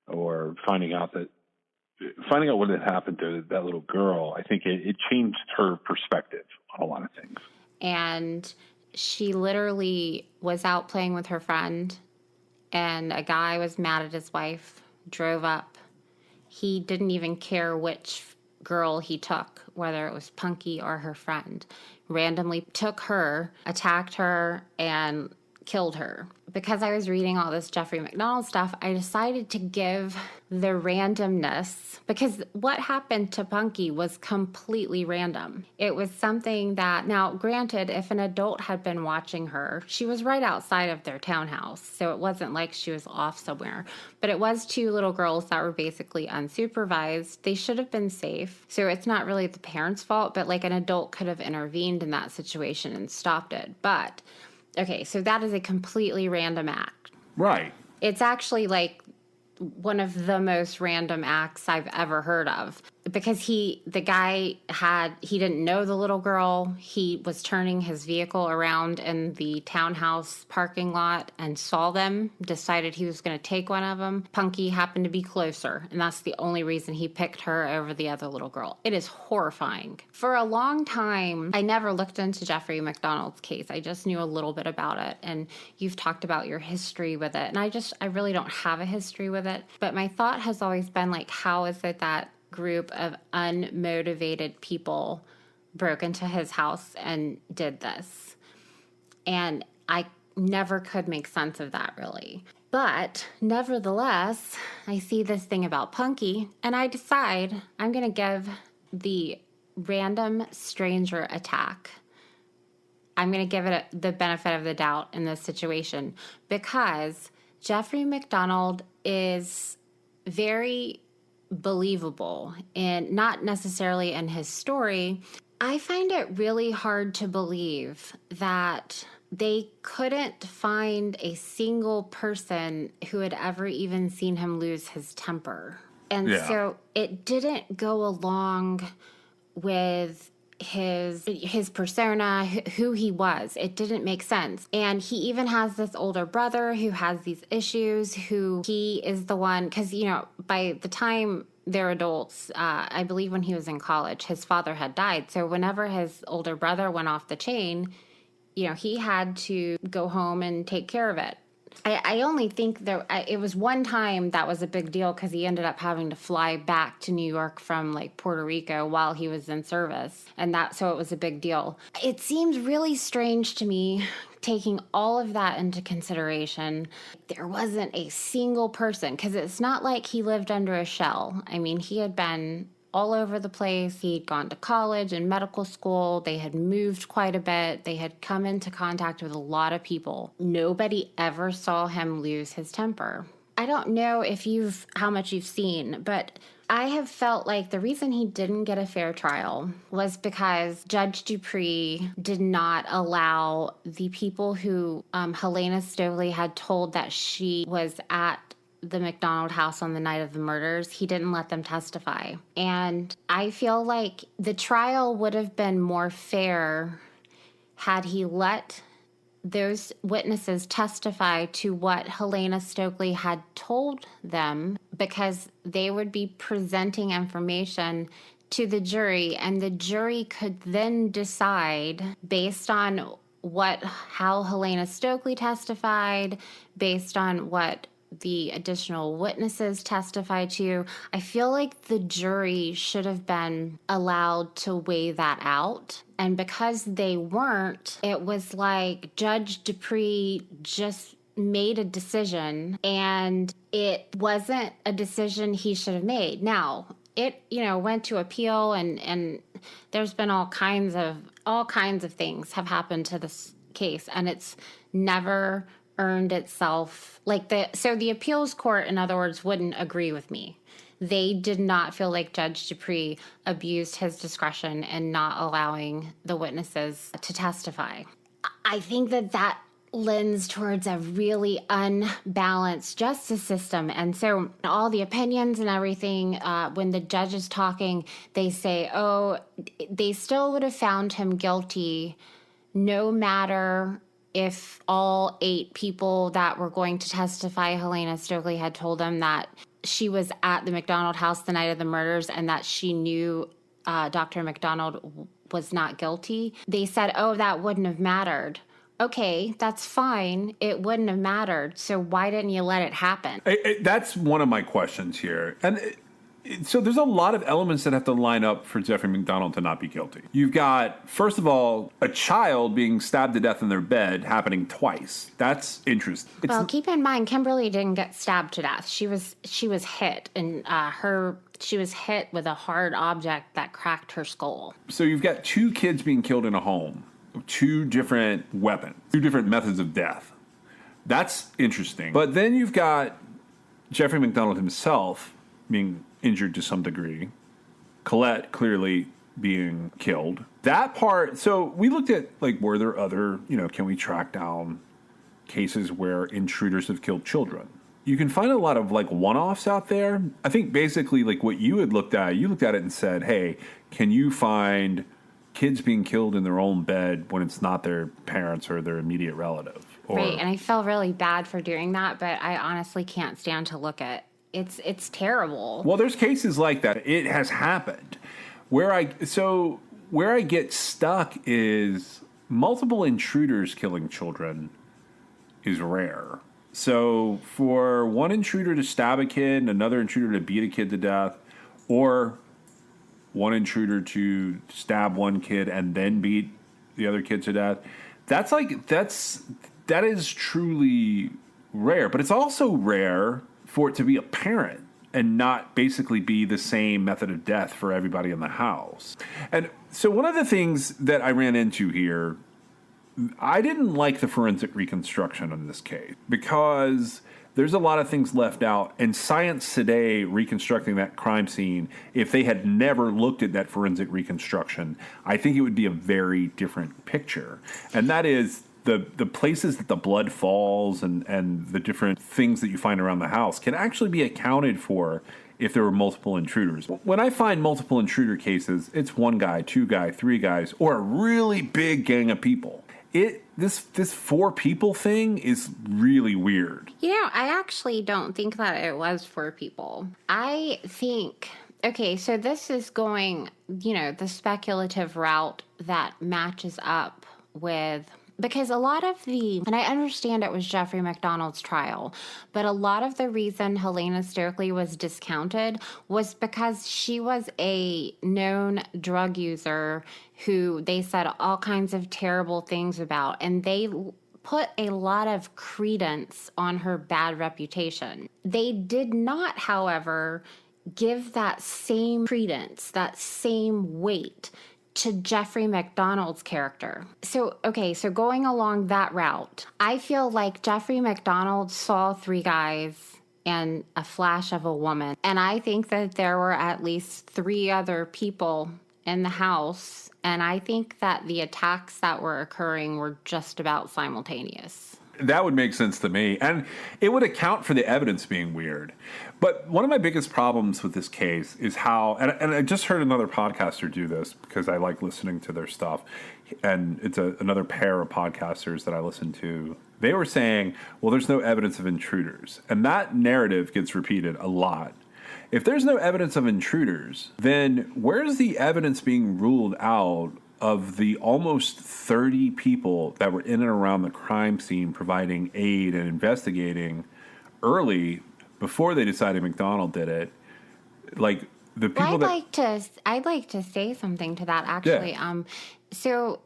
or finding out what had happened to that little girl, I think it changed her perspective on a lot of things. And she literally was out playing with her friend, and a guy was mad at his wife, drove up. He didn't even care which girl he took, whether it was Punky or her friend. Randomly took her, attacked her, and killed her. Because I was reading all this Jeffrey MacDonald stuff, I decided to give the randomness, because what happened to Punky was completely random. It was something that, now granted, if an adult had been watching her, she was right outside of their townhouse, so it wasn't like she was off somewhere. But it was two little girls that were basically unsupervised. They should have been safe. So it's not really the parents' fault, but like an adult could have intervened in that situation and stopped it. But okay, so that is a completely random act. Right. It's actually like one of the most random acts I've ever heard of, because the guy didn't know the little girl. He was turning his vehicle around in the townhouse parking lot and saw them, decided he was going to take one of them. Punky happened to be closer, and that's the only reason he picked her over the other little girl. It is horrifying. For a long time, I never looked into Jeffrey MacDonald's case. I just knew a little bit about it, and you've talked about your history with it, and I really don't have a history with it. But my thought has always been, like, how is it that group of unmotivated people broke into his house and did this? And I never could make sense of that, really. But nevertheless, I see this thing about Punky, and I decide I'm going to give the random stranger attack, I'm going to give it the benefit of the doubt in this situation, because Jeffrey MacDonald is very believable, and not necessarily in his story. I find it really hard to believe that they couldn't find a single person who had ever even seen him lose his temper. And so it didn't go along with his persona, who he was. It didn't make sense. And he even has this older brother who has these issues, who he is the one, because, you know, by the time they're adults, I believe when he was in college, his father had died. So whenever his older brother went off the chain, you know, he had to go home and take care of it. I only think it was one time that was a big deal, because he ended up having to fly back to New York from like Puerto Rico while he was in service. And so it was a big deal. It seems really strange to me, taking all of that into consideration. There wasn't a single person, because it's not like he lived under a shell. I mean, he had been all over the place. He'd gone to college and medical school. They had moved quite a bit. They had come into contact with a lot of people. Nobody ever saw him lose his temper. I don't know how much you've seen, but I have felt like the reason he didn't get a fair trial was because Judge Dupree did not allow the people who Helena Stokely had told that she was at the MacDonald house on the night of the murders. He didn't let them testify. And I feel like the trial would have been more fair had he let those witnesses testify to what Helena Stokely had told them, because they would be presenting information to the jury, and the jury could then decide based on how Helena Stokely testified, based on what the additional witnesses testify to. I feel like the jury should have been allowed to weigh that out. And because they weren't, it was like Judge Dupree just made a decision, and it wasn't a decision he should have made. Now, it, went to appeal, and there's been all kinds of things have happened to this case, and it's never earned itself, so the appeals court, in other words, wouldn't agree with me. They did not feel like Judge Dupree abused his discretion in not allowing the witnesses to testify. I think that lends towards a really unbalanced justice system. And so all the opinions and everything, when the judge is talking, they say, they still would have found him guilty no matter if all 8 people that were going to testify, Helena Stokely had told them that she was at the MacDonald house the night of the murders, and that she knew Dr. MacDonald was not guilty. They said, oh, that wouldn't have mattered. Okay, that's fine. It wouldn't have mattered. So why didn't you let it happen? That's one of my questions here. And so there's a lot of elements that have to line up for Jeffrey McDonald to not be guilty. You've got, first of all, a child being stabbed to death in their bed happening twice. That's interesting. Well, keep in mind, Kimberly didn't get stabbed to death. She was hit, and she was hit with a hard object that cracked her skull. So you've got two kids being killed in a home, two different weapons, two different methods of death. That's interesting. But then you've got Jeffrey McDonald himself being injured to some degree. Colette clearly being killed. That part, so we looked at, like, were there other, can we track down cases where intruders have killed children? You can find a lot of, like, one-offs out there. I think basically, like, what you had looked at, you looked at it and said, hey, can you find kids being killed in their own bed when it's not their parents or their immediate relative? Right, and I felt really bad for doing that, but I honestly can't stand to look at. It's terrible. Well, there's cases like that. It has happened. Where I get stuck is multiple intruders killing children is rare. So for one intruder to stab a kid and another intruder to beat a kid to death, or one intruder to stab one kid and then beat the other kid to death, that is truly rare. But it's also rare for it to be apparent and not basically be the same method of death for everybody in the house. And so one of the things that I ran into here, I didn't like the forensic reconstruction in this case because there's a lot of things left out. And science today, reconstructing that crime scene, if they had never looked at that forensic reconstruction, I think it would be a very different picture. And that is the places that the blood falls and the different things that you find around the house can actually be accounted for if there were multiple intruders. When I find multiple intruder cases, it's one guy, two guys, three guys, or a really big gang of people. This 4 people thing is really weird. I actually don't think that it was 4 people. I think, okay, so this is going, the speculative route that matches up with, because a lot of and I understand it was Jeffrey McDonald's trial, but a lot of the reason Helena Stokely was discounted was because she was a known drug user who they said all kinds of terrible things about, and they put a lot of credence on her bad reputation. They did not, however, give that same credence, that same weight to Jeffrey McDonald's character. So going along that route, I feel like Jeffrey McDonald saw 3 guys and a flash of a woman. And I think that there were at least 3 other people in the house. And I think that the attacks that were occurring were just about simultaneous. That would make sense to me. And it would account for the evidence being weird. But one of my biggest problems with this case is how, and I just heard another podcaster do this because I like listening to their stuff. And it's another pair of podcasters that I listen to. They were saying, well, there's no evidence of intruders. And that narrative gets repeated a lot. If there's no evidence of intruders, then where's the evidence being ruled out of the almost 30 people that were in and around the crime scene providing aid and investigating early before they decided McDonald did it? Like the people I'd like to say something to that actually. Yeah. So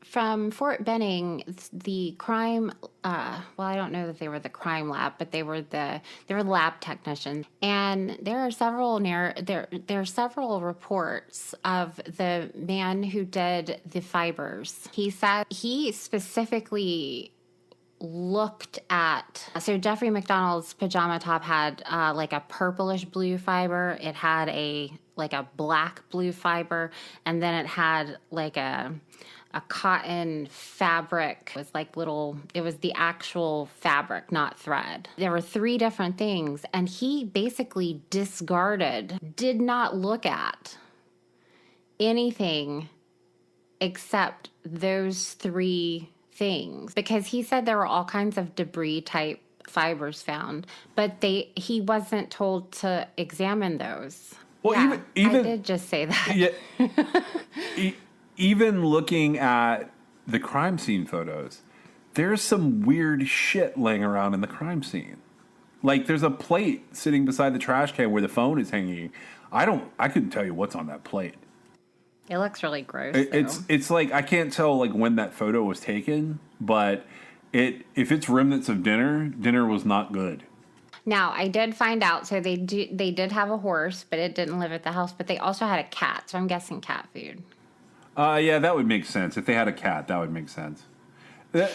from Fort Benning, the crime, well, I don't know that they were the crime lab, but they were the lab technicians. And there are several there are several reports of the man who did the fibers. He said he specifically looked at, so Jeffrey McDonald's pajama top had like a purplish blue fiber. It had a black blue fiber, and then it had like a cotton fabric. It was like it was the actual fabric, not thread. There were 3 different things, and he basically did not look at anything except those 3 things, because he said there were all kinds of debris type fibers found, but he wasn't told to examine those. Well, yeah, even I did just say that. Yeah. even looking at the crime scene photos, there's some weird shit laying around in the crime scene. Like, there's a plate sitting beside the trash can where the phone is hanging. I couldn't tell you what's on that plate. It looks really gross. It's like, I can't tell like when that photo was taken, but if it's remnants of dinner was not good. Now, I did find out, so they did have a horse, but it didn't live at the house, but they also had a cat, so I'm guessing cat food. Yeah, that would make sense. If they had a cat, that would make sense.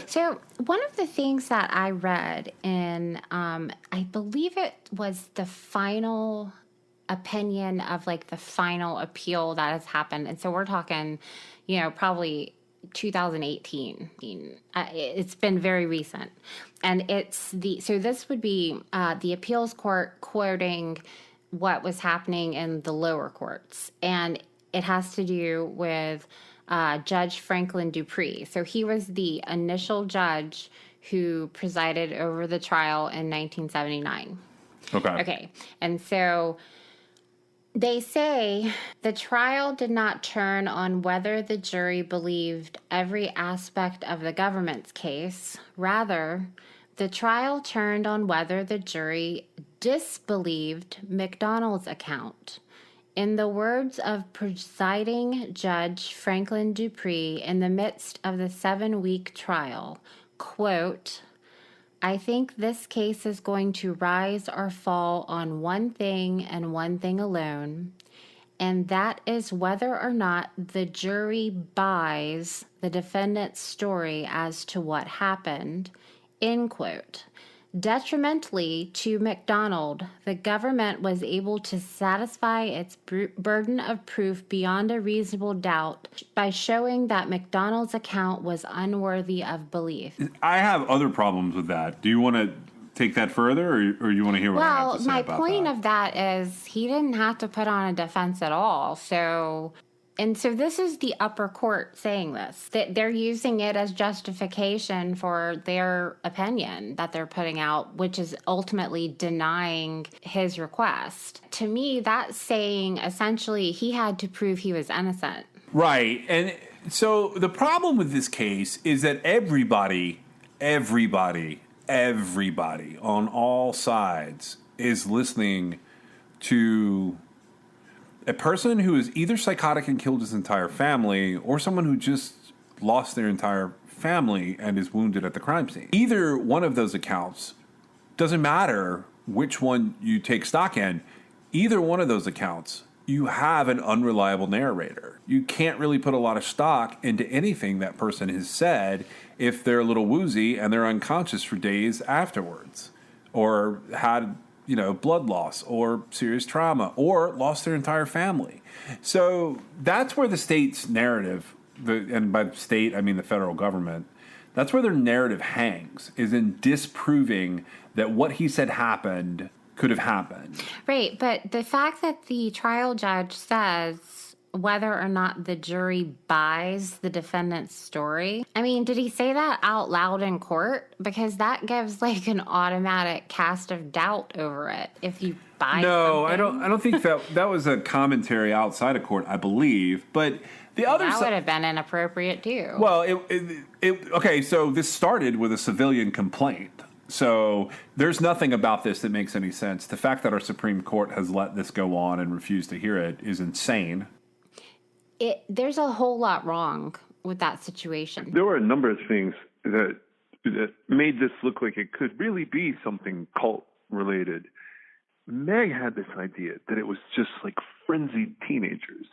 So one of the things that I read in, I believe it was the final opinion of like the final appeal that has happened. And so we're talking, probably 2018. It's been very recent. And so this would be the appeals court quoting what was happening in the lower courts. And it has to do with Judge Franklin Dupree. So he was the initial judge who presided over the trial in 1979. Okay. And so they say the trial did not turn on whether the jury believed every aspect of the government's case. Rather, the trial turned on whether the jury disbelieved McDonald's account. In the words of presiding Judge Franklin Dupree in the midst of the 7-week trial, quote, I think this case is going to rise or fall on one thing and one thing alone, and that is whether or not the jury buys the defendant's story as to what happened, end quote. Detrimentally to McDonald, the government was able to satisfy its burden of proof beyond a reasonable doubt by showing that McDonald's account was unworthy of belief. I have other problems with that. Do you want to take that further, or you want to hear what I have to say about that? Well, my point of that is he didn't have to put on a defense at all. So this is the upper court saying this. They're using it as justification for their opinion that they're putting out, which is ultimately denying his request. To me, that's saying essentially he had to prove he was innocent. Right. And so the problem with this case is that everybody on all sides is listening to a person who is either psychotic and killed his entire family, or someone who just lost their entire family and is wounded at the crime scene. Either one of those accounts, doesn't matter which one you take stock in, either one of those accounts, you have an unreliable narrator. You can't really put a lot of stock into anything that person has said if they're a little woozy and they're unconscious for days afterwards, or had blood loss or serious trauma, or lost their entire family. So that's where the state's narrative, and by state I mean the federal government, that's where their narrative hangs, is in disproving that what he said happened could have happened. Right, but the fact that the trial judge says whether or not the jury buys the defendant's story. I mean, did he say that out loud in court? Because that gives like an automatic cast of doubt over it. If you buy something. I don't think that was a commentary outside of court, I believe. But the other that would have been inappropriate too. Well, okay, so this started with a civilian complaint. So there's nothing about this that makes any sense. The fact that our Supreme Court has let this go on and refused to hear it is insane. There's a whole lot wrong with that situation. There were a number of things that made this look like it could really be something cult related. Meg had this idea that it was just like frenzied teenagers.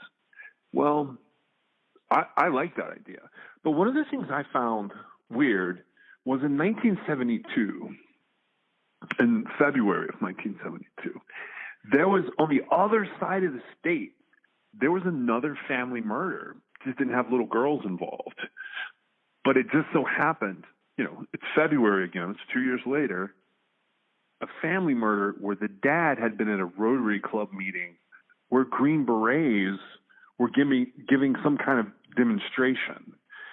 Well, I like that idea. But one of the things I found weird was in 1972, in February of 1972, there was on the other side of the state, there was another family murder. Just didn't have little girls involved. But it just so happened, it's February again, it's 2 years later, a family murder where the dad had been at a Rotary Club meeting where Green Berets were giving some kind of demonstration.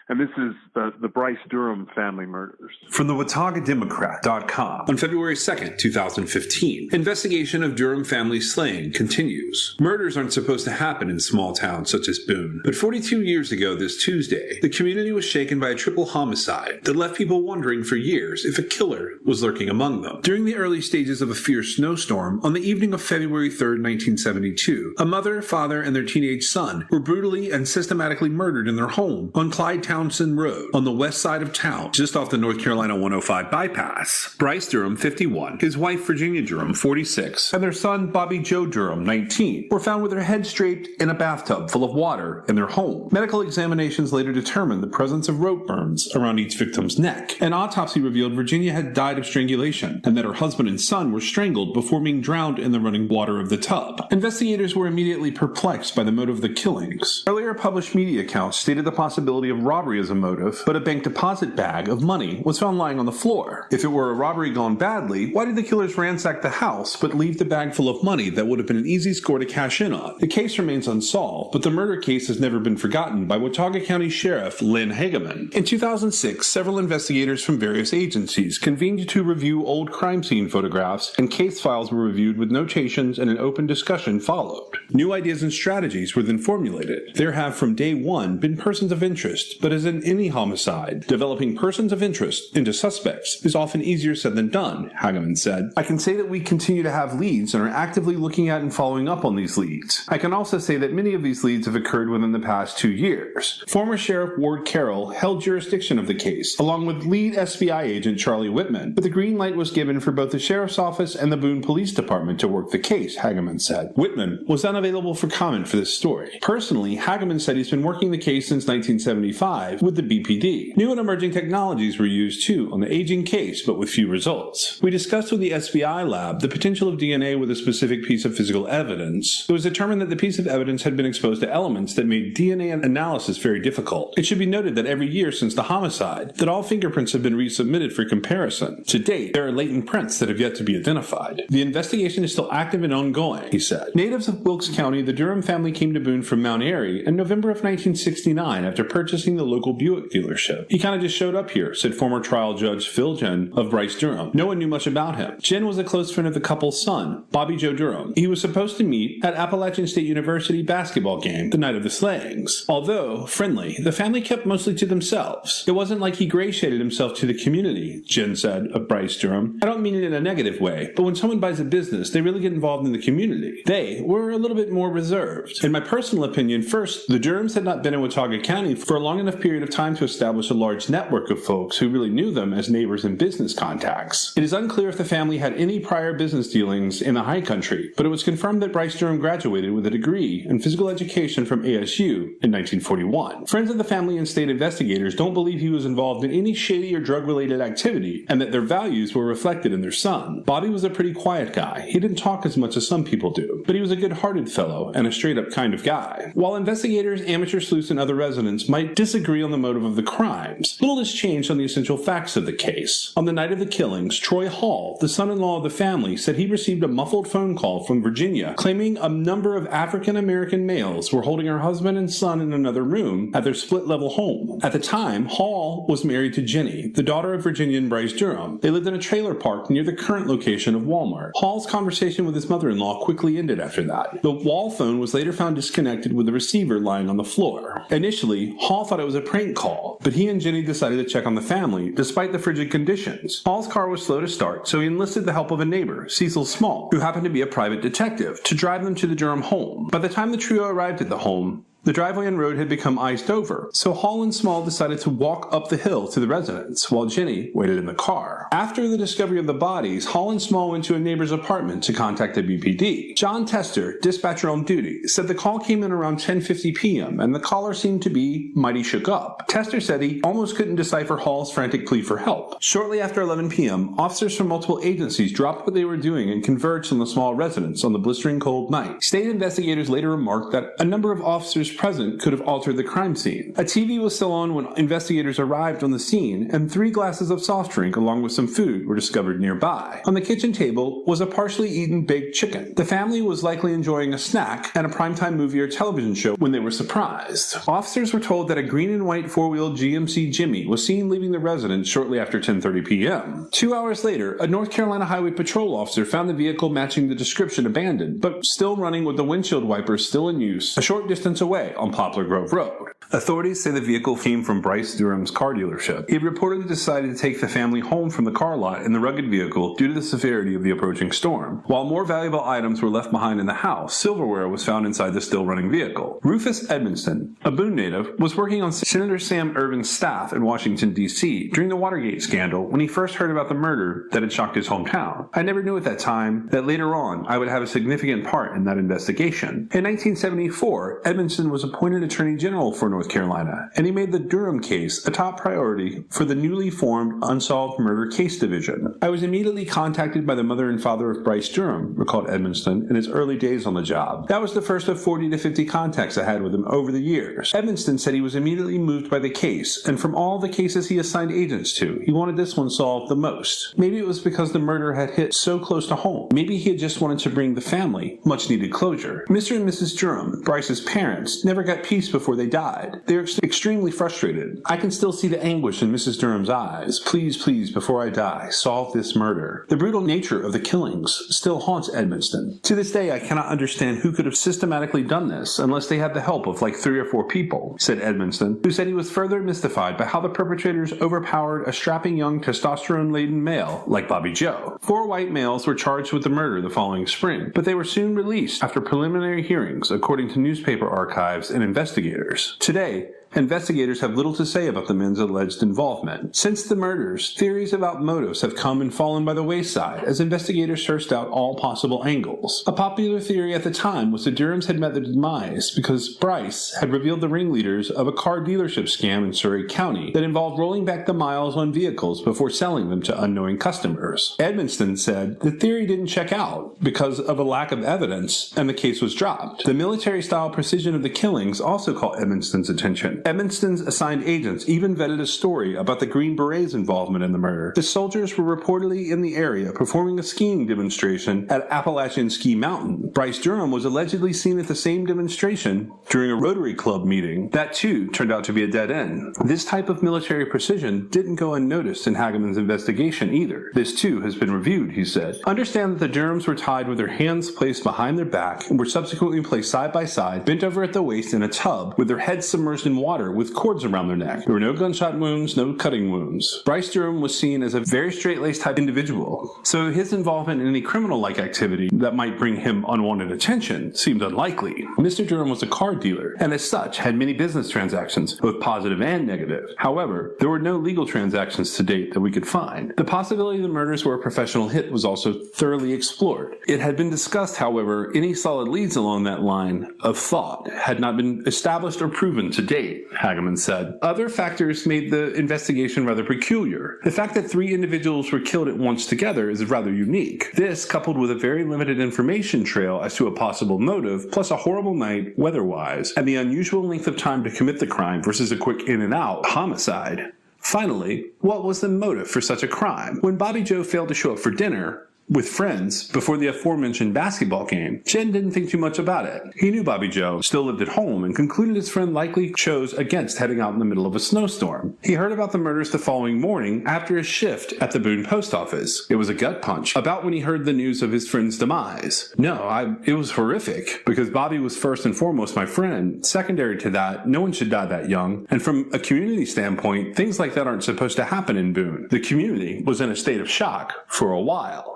And this is the Bryce Durham family murders. From the WataugaDemocrat.com. On February 2nd, 2015, investigation of Durham family slaying continues. Murders aren't supposed to happen in small towns such as Boone, but 42 years ago this Tuesday, the community was shaken by a triple homicide that left people wondering for years if a killer was lurking among them. During the early stages of a fierce snowstorm, on the evening of February 3rd, 1972, a mother, father, and their teenage son were brutally and systematically murdered in their home on Clyde Townsend Road on the west side of town, just off the North Carolina 105 bypass. Bryce Durham, 51, his wife Virginia Durham, 46, and their son Bobby Joe Durham, 19, were found with their heads draped in a bathtub full of water in their home. Medical examinations later determined the presence of rope burns around each victim's neck. An autopsy revealed Virginia had died of strangulation, and that her husband and son were strangled before being drowned in the running water of the tub. Investigators were immediately perplexed by the motive of the killings. Earlier published media accounts stated the possibility of robbery as a motive, but a bank deposit bag of money was found lying on the floor. If it were a robbery gone badly, why did the killers ransack the house but leave the bag full of money that would have been an easy score to cash in on? The case remains unsolved, but the murder case has never been forgotten by Watauga County Sheriff Lynn Hageman. In 2006, several investigators from various agencies convened to review old crime scene photographs, and case files were reviewed with notations, and an open discussion followed. New ideas and strategies were then formulated. There have from day one been persons of interest, but as in any homicide, developing persons of interest into suspects is often easier said than done, Hageman said. I can say that we continue to have leads and are actively looking at and following up on these leads. I can also say that many of these leads have occurred within the past 2 years. Former Sheriff Ward Carroll held jurisdiction of the case, along with lead SBI agent Charlie Whitman, but the green light was given for both the Sheriff's Office and the Boone Police Department to work the case, Hageman said. Whitman was unavailable for comment for this story. Personally, Hageman said he's been working the case since 1975 with the BPD. New and emerging technologies were used too on the aging case, but with few results. We discussed with the SBI lab the potential of DNA with a specific piece of physical evidence. It was determined that the piece of evidence had been exposed to elements that made DNA analysis very difficult. It should be noted that every year since the homicide, that all fingerprints have been resubmitted for comparison. To date, there are latent prints that have yet to be identified. The investigation is still active and ongoing, he said. Natives of Wilkes County, the Durham family came to Boone from Mount Airy in November of 1969 after purchasing the local Buick dealership. He kind of just showed up here, said former trial judge Phil Jen of Bryce Durham. No one knew much about him. Jen was a close friend of the couple's son, Bobby Joe Durham. He was supposed to meet at Appalachian State University basketball game the night of the slayings. Although friendly, the family kept mostly to themselves. It wasn't like he gratiated himself to the community, Jen said of Bryce Durham. I don't mean it in a negative way, but when someone buys a business, they really get involved in the community. They were a little bit more reserved. In my personal opinion, first, the Durhams had not been in Watauga County for a long enough period of time to establish a large network of folks who really knew them as neighbors and business contacts. It is unclear if the family had any prior business dealings in the high country, but it was confirmed that Bryce Durham graduated with a degree in physical education from ASU in 1941. Friends of the family and state investigators don't believe he was involved in any shady or drug-related activity, and that their values were reflected in their son. Bobby was a pretty quiet guy. He didn't talk as much as some people do, but he was a good-hearted fellow and a straight-up kind of guy. While investigators, amateur sleuths, and other residents might disagree on the motive of the crimes, little has changed on the essential facts of the case. On the night of the killings, Troy Hall, the son-in-law of the family, said he received a muffled phone call from Virginia claiming a number of African-American males were holding her husband and son in another room at their split-level home. At the time, Hall was married to Jenny, the daughter of Virginia and Bryce Durham. They lived in a trailer park near the current location of Walmart. Hall's conversation with his mother-in-law quickly ended after that. The wall phone was later found disconnected with the receiver lying on the floor. Initially, Hall thought it was a prank call, but he and Jenny decided to check on the family despite the frigid conditions. Hall's car was slow to start, so he enlisted the help of a neighbor, Cecil Small, who happened to be a private detective, to drive them to the Durham home. By the time the trio arrived at the home, the driveway and road had become iced over, so Hall and Small decided to walk up the hill to the residence, while Jenny waited in the car. After the discovery of the bodies, Hall and Small went to a neighbor's apartment to contact the BPD. John Tester, dispatcher on duty, said the call came in around 10:50 p.m., and the caller seemed to be mighty shook up. Tester said he almost couldn't decipher Hall's frantic plea for help. Shortly after 11 p.m., officers from multiple agencies dropped what they were doing and converged on the Small residence on the blistering cold night. State investigators later remarked that a number of officers others present could have altered the crime scene. A TV was still on when investigators arrived on the scene, and 3 glasses of soft drink along with some food were discovered nearby. On the kitchen table was a partially eaten baked chicken. The family was likely enjoying a snack at a primetime movie or television show when they were surprised. Officers were told that a green and white 4-wheel GMC Jimmy was seen leaving the residence shortly after 10:30 p.m. 2 hours later, a North Carolina Highway Patrol officer found the vehicle matching the description abandoned, but still running with the windshield wipers still in use a short distance away on Poplar Grove Road. Authorities say the vehicle came from Bryce Durham's car dealership. He had reportedly decided to take the family home from the car lot in the rugged vehicle due to the severity of the approaching storm. While more valuable items were left behind in the house, silverware was found inside the still-running vehicle. Rufus Edmonston, a Boone native, was working on Senator Sam Ervin's staff in Washington, D.C. during the Watergate scandal when he first heard about the murder that had shocked his hometown. I never knew at that time that later on I would have a significant part in that investigation. In 1974, Edmonston was appointed Attorney General for North Carolina, and he made the Durham case a top priority for the newly formed Unsolved Murder Case Division. I was immediately contacted by the mother and father of Bryce Durham, recalled Edmonston in his early days on the job. That was the first of 40 to 50 contacts I had with him over the years. Edmonston said he was immediately moved by the case, and from all the cases he assigned agents to, he wanted this one solved the most. Maybe it was because the murder had hit so close to home. Maybe he had just wanted to bring the family much-needed closure. Mr. and Mrs. Durham, Bryce's parents, never got peace before they died. They were extremely frustrated. I can still see the anguish in Mrs. Durham's eyes. Please, please, before I die, solve this murder. The brutal nature of the killings still haunts Edmonston. To this day, I cannot understand who could have systematically done this unless they had the help of like 3 or 4 people, said Edmonston, who said he was further mystified by how the perpetrators overpowered a strapping young testosterone-laden male like Bobby Joe. 4 white males were charged with the murder the following spring, but they were soon released after preliminary hearings, according to newspaper archives and investigators. Today, investigators have little to say about the men's alleged involvement. Since the murders, theories about motives have come and fallen by the wayside as investigators searched out all possible angles. A popular theory at the time was the Durhams had met their demise because Bryce had revealed the ringleaders of a car dealership scam in Surrey County that involved rolling back the miles on vehicles before selling them to unknowing customers. Edmonston said the theory didn't check out because of a lack of evidence and the case was dropped. The military-style precision of the killings also caught Edmonston's attention. Edmonston's assigned agents even vetted a story about the Green Berets' involvement in the murder. The soldiers were reportedly in the area performing a skiing demonstration at Appalachian Ski Mountain. Bryce Durham was allegedly seen at the same demonstration during a Rotary Club meeting. That too turned out to be a dead end. This type of military precision didn't go unnoticed in Hageman's investigation either. This too has been reviewed, he said. Understand that the Durhams were tied with their hands placed behind their back and were subsequently placed side by side, bent over at the waist in a tub with their heads submerged in water with cords around their neck. There were no gunshot wounds, no cutting wounds. Bryce Durham was seen as a very straight-laced type individual, so his involvement in any criminal-like activity that might bring him unwanted attention seemed unlikely. Mr. Durham was a car dealer, and as such had many business transactions, both positive and negative. However, there were no legal transactions to date that we could find. The possibility the murders were a professional hit was also thoroughly explored. It had been discussed, however, any solid leads along that line of thought had not been established or proven to date, Hageman said. Other factors made the investigation rather peculiar. The fact that 3 individuals were killed at once together is rather unique. This, coupled with a very limited information trail as to a possible motive, plus a horrible night weather-wise, and the unusual length of time to commit the crime versus a quick in-and-out homicide. Finally, what was the motive for such a crime? When Bobby Joe failed to show up for dinner with friends before the aforementioned basketball game, Jen didn't think too much about it. He knew Bobby Joe still lived at home and concluded his friend likely chose against heading out in the middle of a snowstorm. He heard about the murders the following morning after his shift at the Boone post office. It was a gut punch about when he heard the news of his friend's demise. It was horrific because Bobby was first and foremost my friend. Secondary to that, no one should die that young. And from a community standpoint, things like that aren't supposed to happen in Boone. The community was in a state of shock for a while.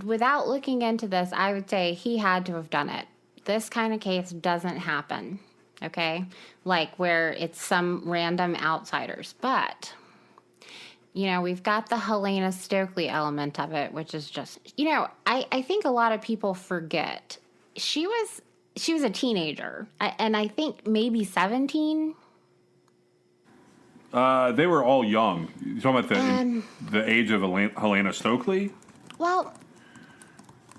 Without looking into this, I would say he had to have done it. This kind of case doesn't happen, okay? Like where it's some random outsiders. But, we've got the Helena Stokely element of it, which is just, I think a lot of people forget. She was a teenager, and I think maybe 17. They were all young. You're talking about the age of Helena Stokely? Well,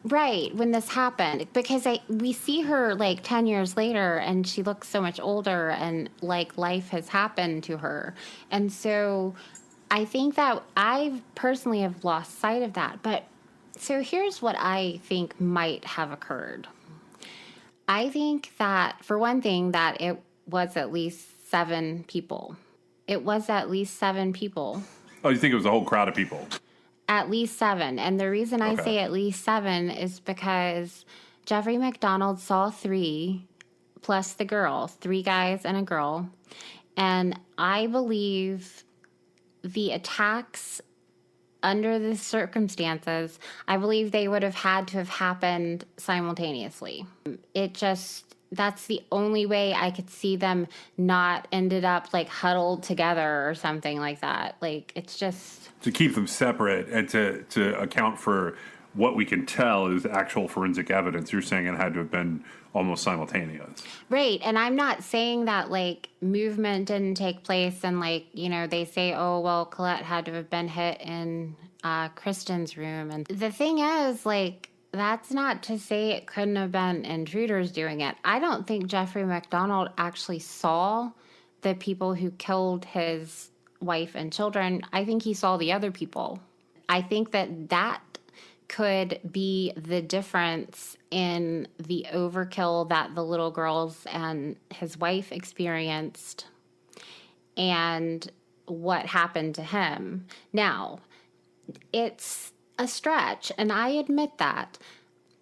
Right, when this happened, because we see her like 10 years later and she looks so much older and like life has happened to her. And so I think that I personally have lost sight of that. But so here's what I think might have occurred. I think that, for one thing, that it was at least 7 people. It was at least 7 people. Oh, you think it was a whole crowd of people? At least 7. And the reason I say at least 7 is because Jeffrey McDonald saw 3 plus the girl, 3 guys and a girl. And I believe the attacks under the circumstances, I believe they would have had to have happened simultaneously. That's the only way I could see them not ended up like huddled together or something like that. Like, it's just... To keep them separate and to account for what we can tell is actual forensic evidence, you're saying it had to have been almost simultaneous. Right. And I'm not saying that, like, movement didn't take place and, like, you know, they say, oh, well, Colette had to have been hit in Kristen's room. And the thing is, like, that's not to say it couldn't have been intruders doing it. I don't think Jeffrey McDonald actually saw the people who killed his wife and children. I think he saw the other people. I think that could be the difference in the overkill that the little girls and his wife experienced and what happened to him. Now, it's a stretch, and I admit that.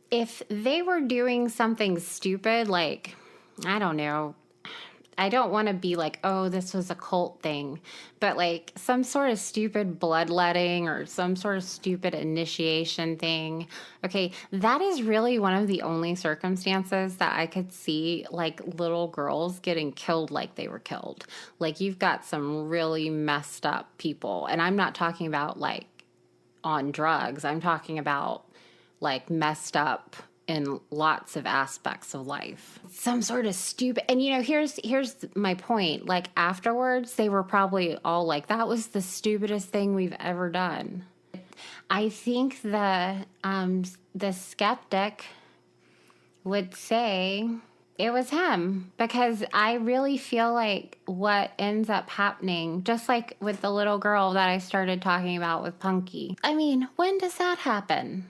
If they were doing something stupid, like, I don't know, I don't want to be like, oh, this was a cult thing, but like some sort of stupid bloodletting or some sort of stupid initiation thing. Okay, that is really one of the only circumstances that I could see like little girls getting killed like they were killed. Like, you've got some really messed up people. And I'm not talking about like on drugs. I'm talking about like messed up in lots of aspects of life. Some sort of stupid, and you know, here's my point. Like, afterwards, they were probably all like, that was the stupidest thing we've ever done. I think the skeptic would say it was him, because I really feel like what ends up happening, just like with the little girl that I started talking about with Punky. I mean, when does that happen?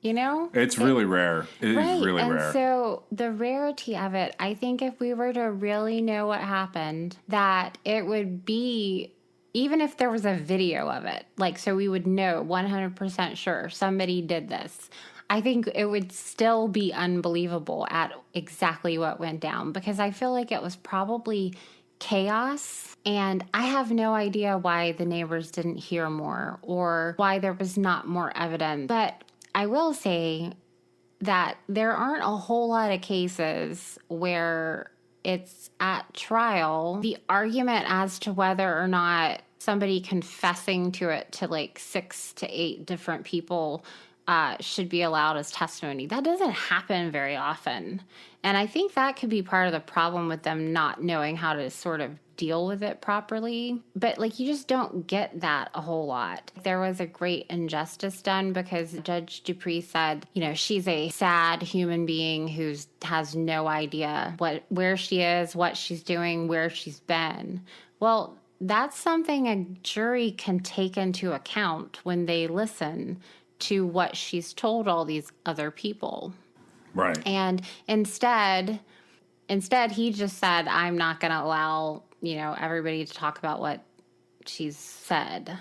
You know? It's really rare. It is really rare. And so the rarity of it, I think if we were to really know what happened, that it would be, even if there was a video of it, like, so we would know 100% sure somebody did this, I think it would still be unbelievable at exactly what went down, because I feel like it was probably chaos. And I have no idea why the neighbors didn't hear more or why there was not more evidence. But I will say that there aren't a whole lot of cases where it's at trial. The argument as to whether or not somebody confessing to it to like 6 to 8 different people should be allowed as testimony. That doesn't happen very often. And I think that could be part of the problem with them not knowing how to sort of deal with it properly. But like, you just don't get that a whole lot. There was a great injustice done because Judge Dupree said, you know, she's a sad human being who has no idea where she is, what she's doing, where she's been. Well, that's something a jury can take into account when they listen to what she's told all these other people. Right. And instead he just said, I'm not going to allow, you know, everybody to talk about what she's said.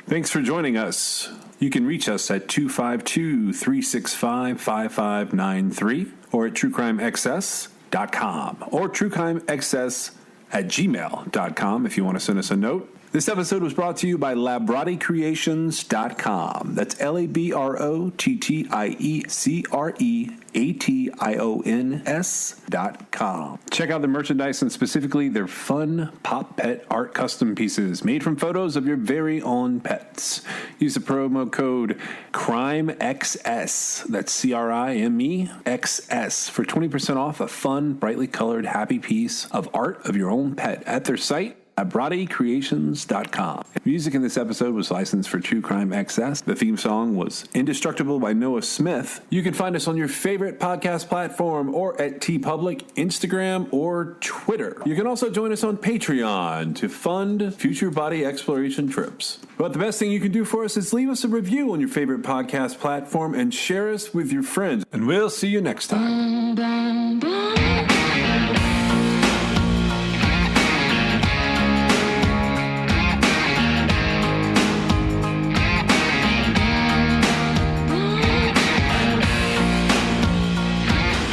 Thanks for joining us. You can reach us at 252-365-5593 or at truecrimexcess.com or truecrimexcess@gmail.com if you want to send us a note. This episode was brought to you by LabrottieCreations.com. That's LabrottieCreations.com. Check out the merchandise and specifically their fun Pop Pet art custom pieces made from photos of your very own pets. Use the promo code CRIMEXS, that's CRIMEXS, for 20% off a fun, brightly colored, happy piece of art of your own pet at their site, at BrodyCreations.com. Music in this episode was licensed for True Crime XS. The theme song was Indestructible by Noah Smith. You can find us on your favorite podcast platform or at TeePublic, Instagram, or Twitter. You can also join us on Patreon to fund future body exploration trips. But the best thing you can do for us is leave us a review on your favorite podcast platform and share us with your friends. And we'll see you next time.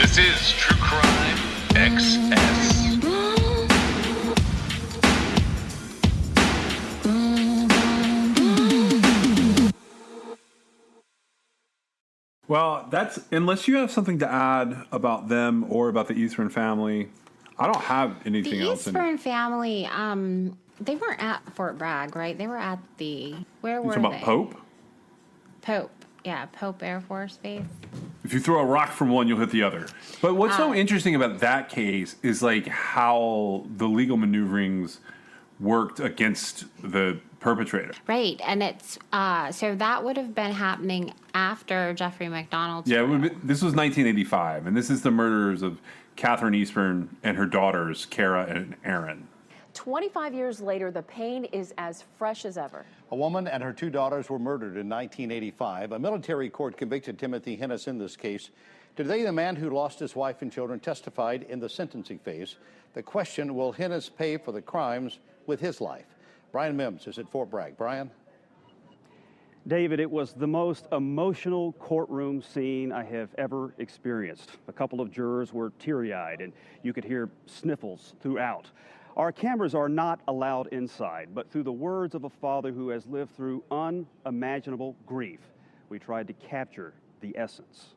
This is True Crime XS. Well, that's, unless you have something to add about them or about the Eastburn family, I don't have anything else. The Eastburn family, they weren't at Fort Bragg, right? They were at where were they? You talking about Pope? Pope, yeah, Pope Air Force Base. If you throw a rock from one, you'll hit the other. But what's so interesting about that case is like how the legal maneuverings worked against the perpetrator. Right, and it's so that would have been happening after Jeffrey McDonald's. Yeah, this was 1985, and this is the murders of Catherine Eastburn and her daughters, Kara and Aaron. 25 years later, the pain is as fresh as ever. A woman and her 2 daughters were murdered in 1985. A military court convicted Timothy Hennis in this case. Today, the man who lost his wife and children testified in the sentencing phase. The question, will Hennis pay for the crimes with his life? Brian Mims is at Fort Bragg. Brian? David, it was the most emotional courtroom scene I have ever experienced. A couple of jurors were teary-eyed, and you could hear sniffles throughout. Our cameras are not allowed inside, but through the words of a father who has lived through unimaginable grief, we tried to capture the essence.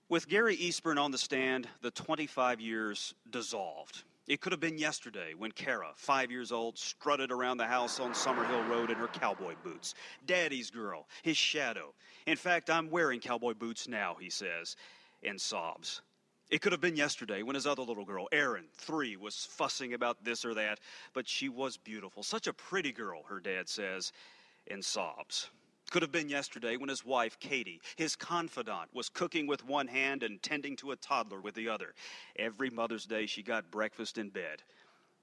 With Gary Eastburn on the stand, the 25 years dissolved. It could have been yesterday when Kara, 5 years old, strutted around the house on Summerhill Road in her cowboy boots. Daddy's girl, his shadow. In fact, I'm wearing cowboy boots now, he says, and sobs. It could have been yesterday when his other little girl, Erin, 3, was fussing about this or that, but she was beautiful. Such a pretty girl, her dad says, and sobs. Could have been yesterday when his wife, Katie, his confidant, was cooking with one hand and tending to a toddler with the other. Every Mother's Day, she got breakfast in bed,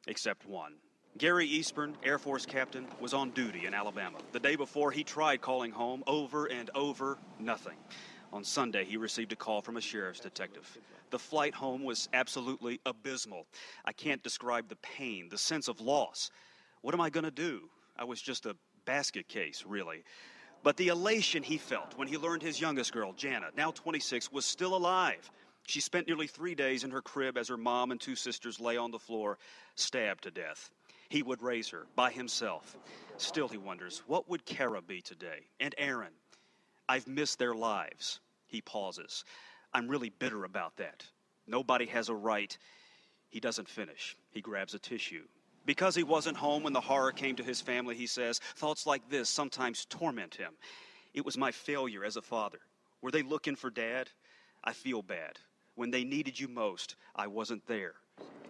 except one. Gary Eastburn, Air Force captain, was on duty in Alabama. The day before, he tried calling home over and over, nothing. On Sunday, he received a call from a sheriff's detective. The flight home was absolutely abysmal. I can't describe the pain, the sense of loss. What am I going to do? I was just a basket case, really. But the elation he felt when he learned his youngest girl, Jana, now 26, was still alive. She spent nearly 3 days in her crib as her mom and 2 sisters lay on the floor, stabbed to death. He would raise her by himself. Still, he wonders, what would Kara be today? And Aaron? I've missed their lives. He pauses. I'm really bitter about that. Nobody has a right. He doesn't finish. He grabs a tissue. Because he wasn't home when the horror came to his family, he says, thoughts like this sometimes torment him. It was my failure as a father. Were they looking for Dad? I feel bad. When they needed you most, I wasn't there.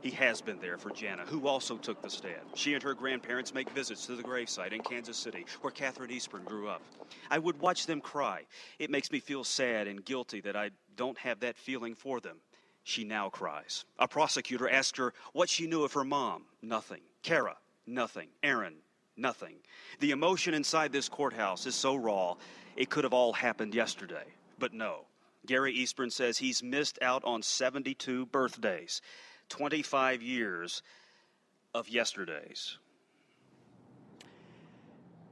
He has been there for Jana, who also took the stand. She and her grandparents make visits to the gravesite in Kansas City, where Catherine Eastburn grew up. I would watch them cry. It makes me feel sad and guilty that I don't have that feeling for them. She now cries. A prosecutor asked her what she knew of her mom. Nothing. Kara, nothing. Aaron, nothing. The emotion inside this courthouse is so raw, it could have all happened yesterday. But no. Gary Eastburn says he's missed out on 72 birthdays. 25 years of yesterdays.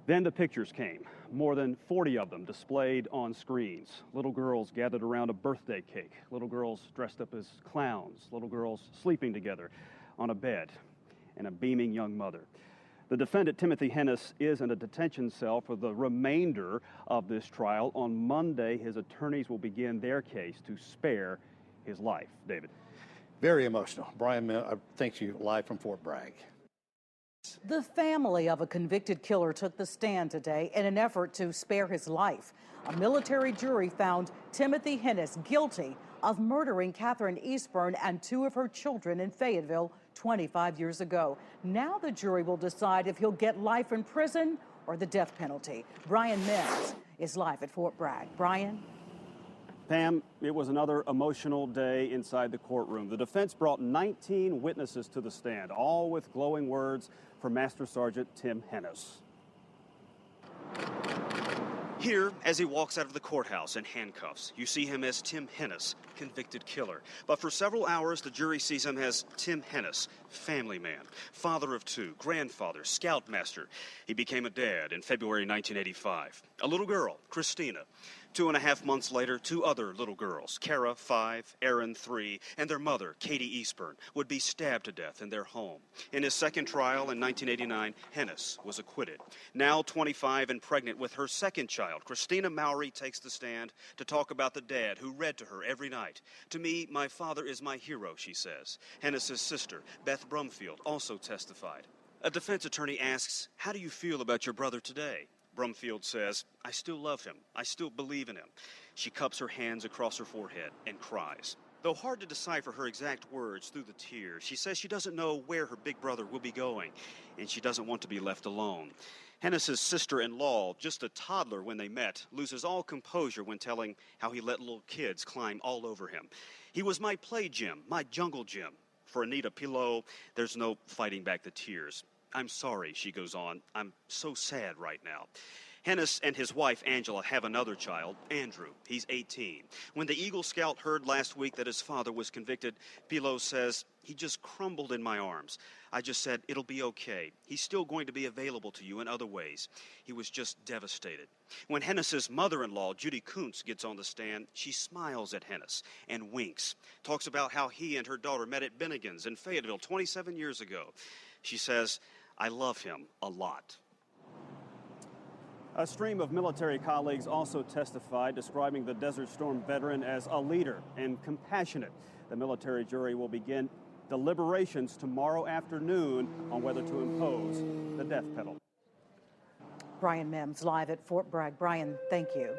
Then the pictures came, more than 40 of them displayed on screens. Little girls gathered around a birthday cake, little girls dressed up as clowns, little girls sleeping together on a bed, and a beaming young mother. The defendant, Timothy Hennis, is in a detention cell for the remainder of this trial. On Monday, his attorneys will begin their case to spare his life. David. Very emotional. Brian, thanks you live from Fort Bragg. The family of a convicted killer took the stand today in an effort to spare his life. A military jury found Timothy Hennis guilty of murdering Catherine Eastburn and 2 of her children in Fayetteville 25 years ago. Now the jury will decide if he'll get life in prison or the death penalty. Brian Mims is live at Fort Bragg. Brian? Pam, it was another emotional day inside the courtroom. The defense brought 19 witnesses to the stand, all with glowing words from Master Sergeant Tim Hennis. Here, as he walks out of the courthouse in handcuffs, you see him as Tim Hennis, convicted killer. But for several hours, the jury sees him as Tim Hennis, family man, father of 2, grandfather, scoutmaster. He became a dad in February 1985. A little girl, Christina. 2.5 months later, 2 other little girls, Kara, 5, Erin, 3, and their mother, Katie Eastburn, would be stabbed to death in their home. In his second trial in 1989, Hennis was acquitted. Now 25 and pregnant with her second child, Christina Mowry takes the stand to talk about the dad who read to her every night. To me, my father is my hero, she says. Hennis's sister, Beth Brumfield, also testified. A defense attorney asks, how do you feel about your brother today? Brumfield says, I still love him. I still believe in him. She cups her hands across her forehead and cries. Though hard to decipher her exact words through the tears, she says she doesn't know where her big brother will be going, and she doesn't want to be left alone. Hennis's sister-in-law, just a toddler when they met, loses all composure when telling how he let little kids climb all over him. He was my play gym, my jungle gym. For Anita Pillow, there's no fighting back the tears. I'm sorry, she goes on. I'm so sad right now. Hennis and his wife, Angela, have another child, Andrew. He's 18. When the Eagle Scout heard last week that his father was convicted, Pillow says, he just crumbled in my arms. I just said, it'll be okay. He's still going to be available to you in other ways. He was just devastated. When Hennis's mother-in-law, Judy Kuntz, gets on the stand, she smiles at Hennis and winks, talks about how he and her daughter met at Bennigan's in Fayetteville 27 years ago. She says, I love him a lot. A stream of military colleagues also testified, describing the Desert Storm veteran as a leader and compassionate. The military jury will begin deliberations tomorrow afternoon on whether to impose the death penalty. Brian Mims live at Fort Bragg. Brian, thank you.